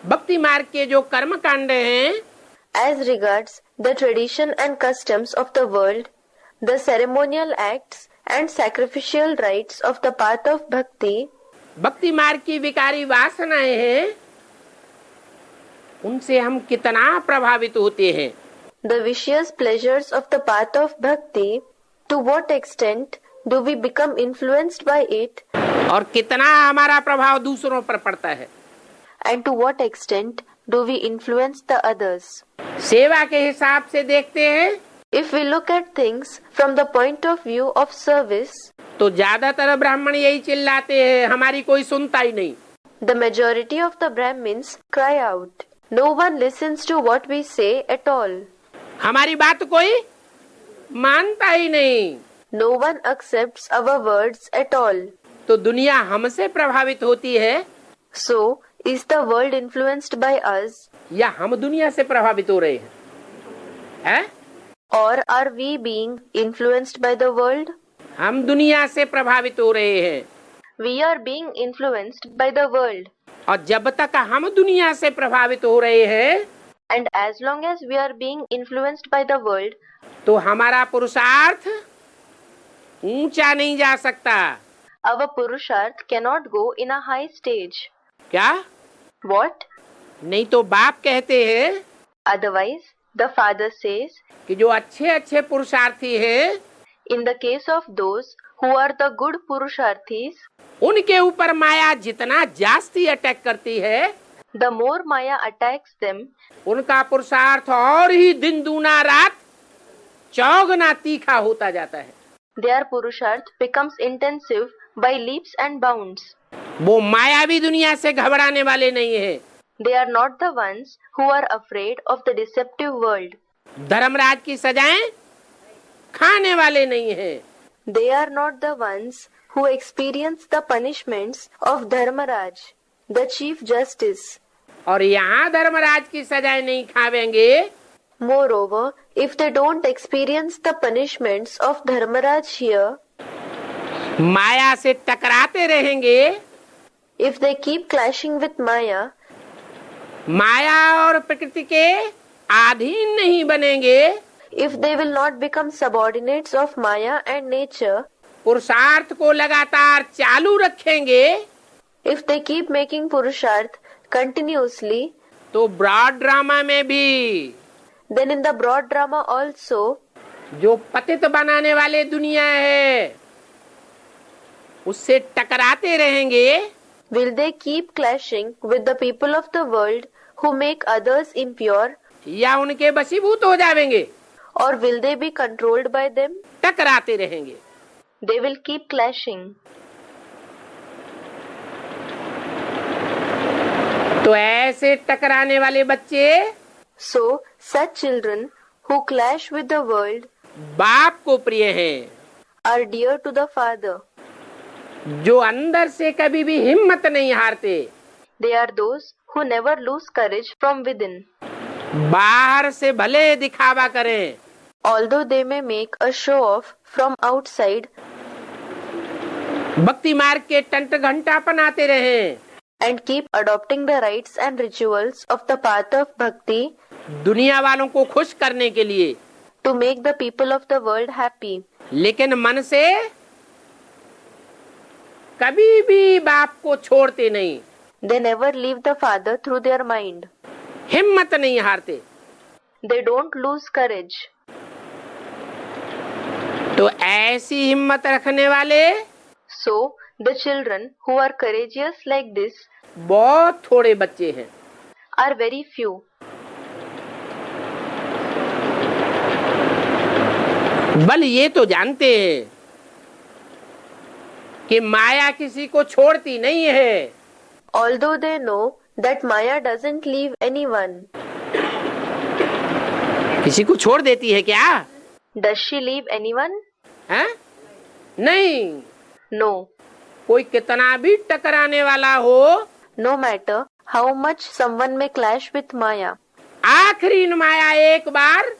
भक्ति मार्ग के जो कर्म कांड हैं, As regards the tradition and customs of the world, the ceremonial acts and sacrificial rites of the path of bhakti, भक्ति मार्ग की विकारी वासनाएं हैं, उनसे हम कितना प्रभावित होते हैं। the vicious pleasures of the path of bhakti, to what extent do we become influenced by it, और कितना हमारा प्रभाव दूसरों पर पड़ता है। and to what extent do we influence the others? सेवा के हिसाब से देखते हैं If we look at things from the point of view of service, तो ज्यादातर ब्राह्मण यही चिल्लाते हैं, हमारी कोई सुनता ही नहीं। the majority of the Brahmins cry out, "No one listens to what we say at all. हमारी बात कोई मानता ही नहीं। No one accepts our words at all." तो दुनिया हमसे प्रभावित होती है So, is the world influenced by us, या हम दुनिया से प्रभावित हो रहे हैं? or are we being influenced by the world? हम दुनिया से प्रभावित हो रहे हैं। We are being influenced by the world. और जब तक हम दुनिया से प्रभावित हो रहे हैं, And as long as we are being influenced by the world, तो हमारा पुरुषार्थ ऊंचा नहीं जा सकता। our Purusharth cannot go in a high stage. क्या? What? नहीं तो बाप कहते हैं Otherwise, the father says, कि जो अच्छे अच्छे पुरुषार्थी हैं, in the case of those who are the good Purusharthis, उनके ऊपर माया जितना जास्ती अटैक करती है, the more Maya attacks them, उनका पुरुषार्थ और ही दिन दूना रात चौगुना तीखा होता जाता है। their Purusharth becomes intensive by leaps and bounds. वो मायावी दुनिया से घबराने वाले नहीं है। They are not the ones who are afraid of the deceptive world. Dharmaraj की सजाएं खाने वाले नहीं है। They are not the ones who experience the punishments of Dharmaraj, the Chief Justice. और यहाँ धर्मराज की सजाएं नहीं खावेंगे, Moreover, if they don't experience the punishments of Dharmaraj here, माया से टकराते रहेंगे, if they keep clashing with Maya, माया और प्रकृति के अधीन नहीं बनेंगे, if they will not become subordinates of Maya and nature, पुरुषार्थ को लगातार चालू रखेंगे, if they keep making Purusharth continuously, तो ब्रॉड ड्रामा में भी then in the broad drama also, जो पतित बनाने वाले दुनिया है उससे टकराते रहेंगे, will they keep clashing with the people of the world who make others impure, या उनके वशीभूत हो जाएंगे, or will they be controlled by them? टकराते रहेंगे। They will keep clashing. तो ऐसे टकराने वाले बच्चे So, such children who clash with the world बाप को प्रिय हैं, are dear to the Father. जो अंदर से कभी भी हिम्मत नहीं हारते, They are those who never lose courage from within. बाहर से भले दिखावा करें, Although they may make a show off from outside भक्ति मार्ग के टंट घंटा अपनाते रहें, and keep adopting the rites and rituals of the path of bhakti दुनिया वालों को खुश करने के लिए, to make the people of the world happy, लेकिन मन से कभी भी बाप को छोड़ते नहीं, they never leave the Father through their mind. हिम्मत नहीं हारते। They don't lose courage. तो ऐसी हिम्मत रखने वाले So, the children who are courageous like this बहुत थोड़े बच्चे हैं। are very few. बल ये तो जानते हैं कि माया किसी को छोड़ती नहीं है, Although they know that Maya doesn't leave anyone. किसी को छोड़ देती है क्या? Does she leave anyone? है? नहीं। No. कोई कितना भी टकराने वाला हो, No matter how much someone may clash with Maya, आखिरी माया एक बार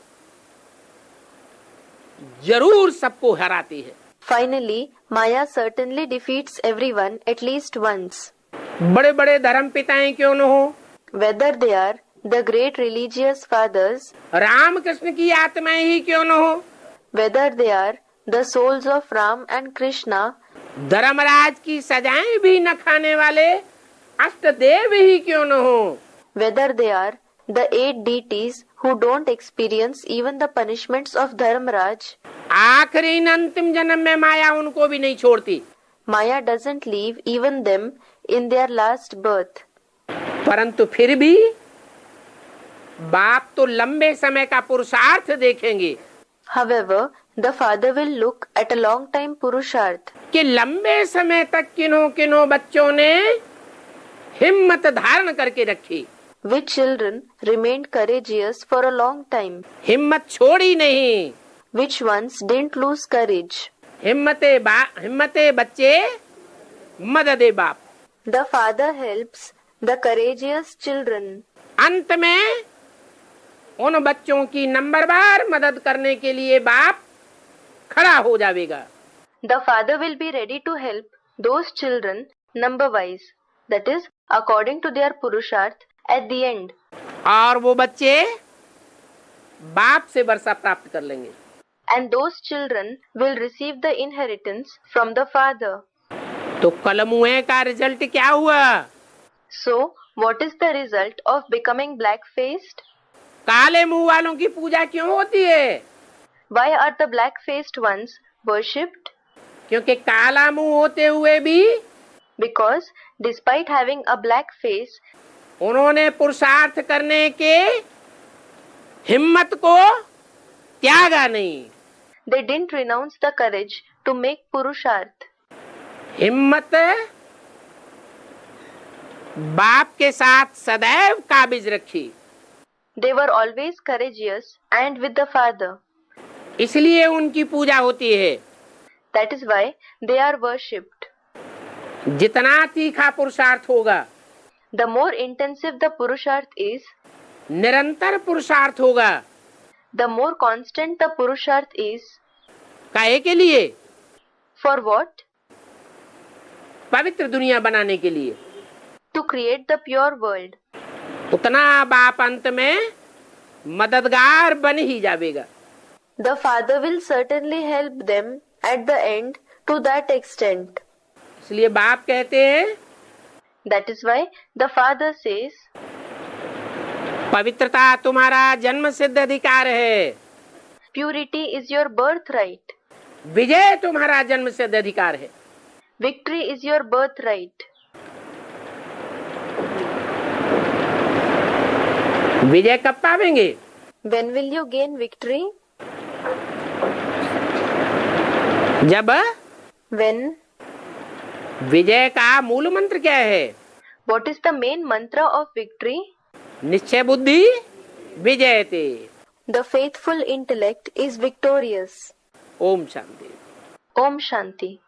जरूर सबको हराती है। finally, Maya certainly defeats everyone at least once. बड़े बड़े धर्म पिताएं क्यों न हो, Whether they are the great religious fathers, Ramakrishna की आत्माएं ही क्यों न हो, whether they are the souls of Ram and Krishna, Dharmaraj की सजाएं भी न खाने वाले अष्टदेव ही क्यों न हो, whether they are the 8 deities who don't experience even the punishments of Dharmaraj, आखिरी इन अंतिम जन्म में माया उनको भी नहीं छोड़ती। Maya doesn't leave even them in their last birth. परंतु फिर भी बाप तो लंबे समय का पुरुषार्थ देखेंगे However, the Father will look at a long time Purusharth, कि लंबे समय तक किन्हों किन्हों बच्चों ने हिम्मत धारण करके रखी, which children remained courageous for a long time, हिम्मत छोड़ी नहीं। which ones didn't lose courage. हिम्मते बच्चे मददे बाप। The Father helps the courageous children. अंत में उन बच्चों की नंबरवार मदद करने के लिए बाप खड़ा हो जाएगा। The Father will be ready to help those children number wise, that is, according to their Purusharth at the end. और वो बच्चे बाप से वर्षा प्राप्त कर लेंगे। And those children will receive the inheritance from the Father. तो कलमुए का रिजल्ट क्या हुआ? So, what is the result of becoming black-faced? काले मुंह वालों की पूजा क्यों होती है? Why are the black-faced ones worshipped? क्योंकि काला मुंह होते हुए भी Because, despite having a black face, उन्होंने पुरुषार्थ करने के हिम्मत को त्यागा नहीं। they didn't renounce the courage to make Purusharth. हिम्मत बाप के साथ सदैव काबिज रखी, They were always courageous and with the Father. इसलिए उनकी पूजा होती है। That is why they are worshipped. जितना तीखा पुरुषार्थ होगा, The more intensive the Purusharth is, निरंतर पुरुषार्थ होगा, the more constant the Purusharth is. काहे के लिए? For what? पवित्र दुनिया बनाने के लिए। To create the pure world. उतना बाप अंत में मददगार बन ही जाएगा। The Father will certainly help them at the end to that extent. इसलिए बाप कहते हैं, That is why the Father says, पवित्रता तुम्हारा जन्म सिद्ध अधिकार है, Purity is your birthright. विजय तुम्हारा जन्म सिद्ध अधिकार है। Victory is your birthright. विजय कब पावेंगे? When will you gain victory? जब When? विजय का मूल मंत्र क्या है? What is the main mantra of victory? निश्चय बुद्धि विजयते। The faithful intellect is victorious. Om Shanti. Om Shanti.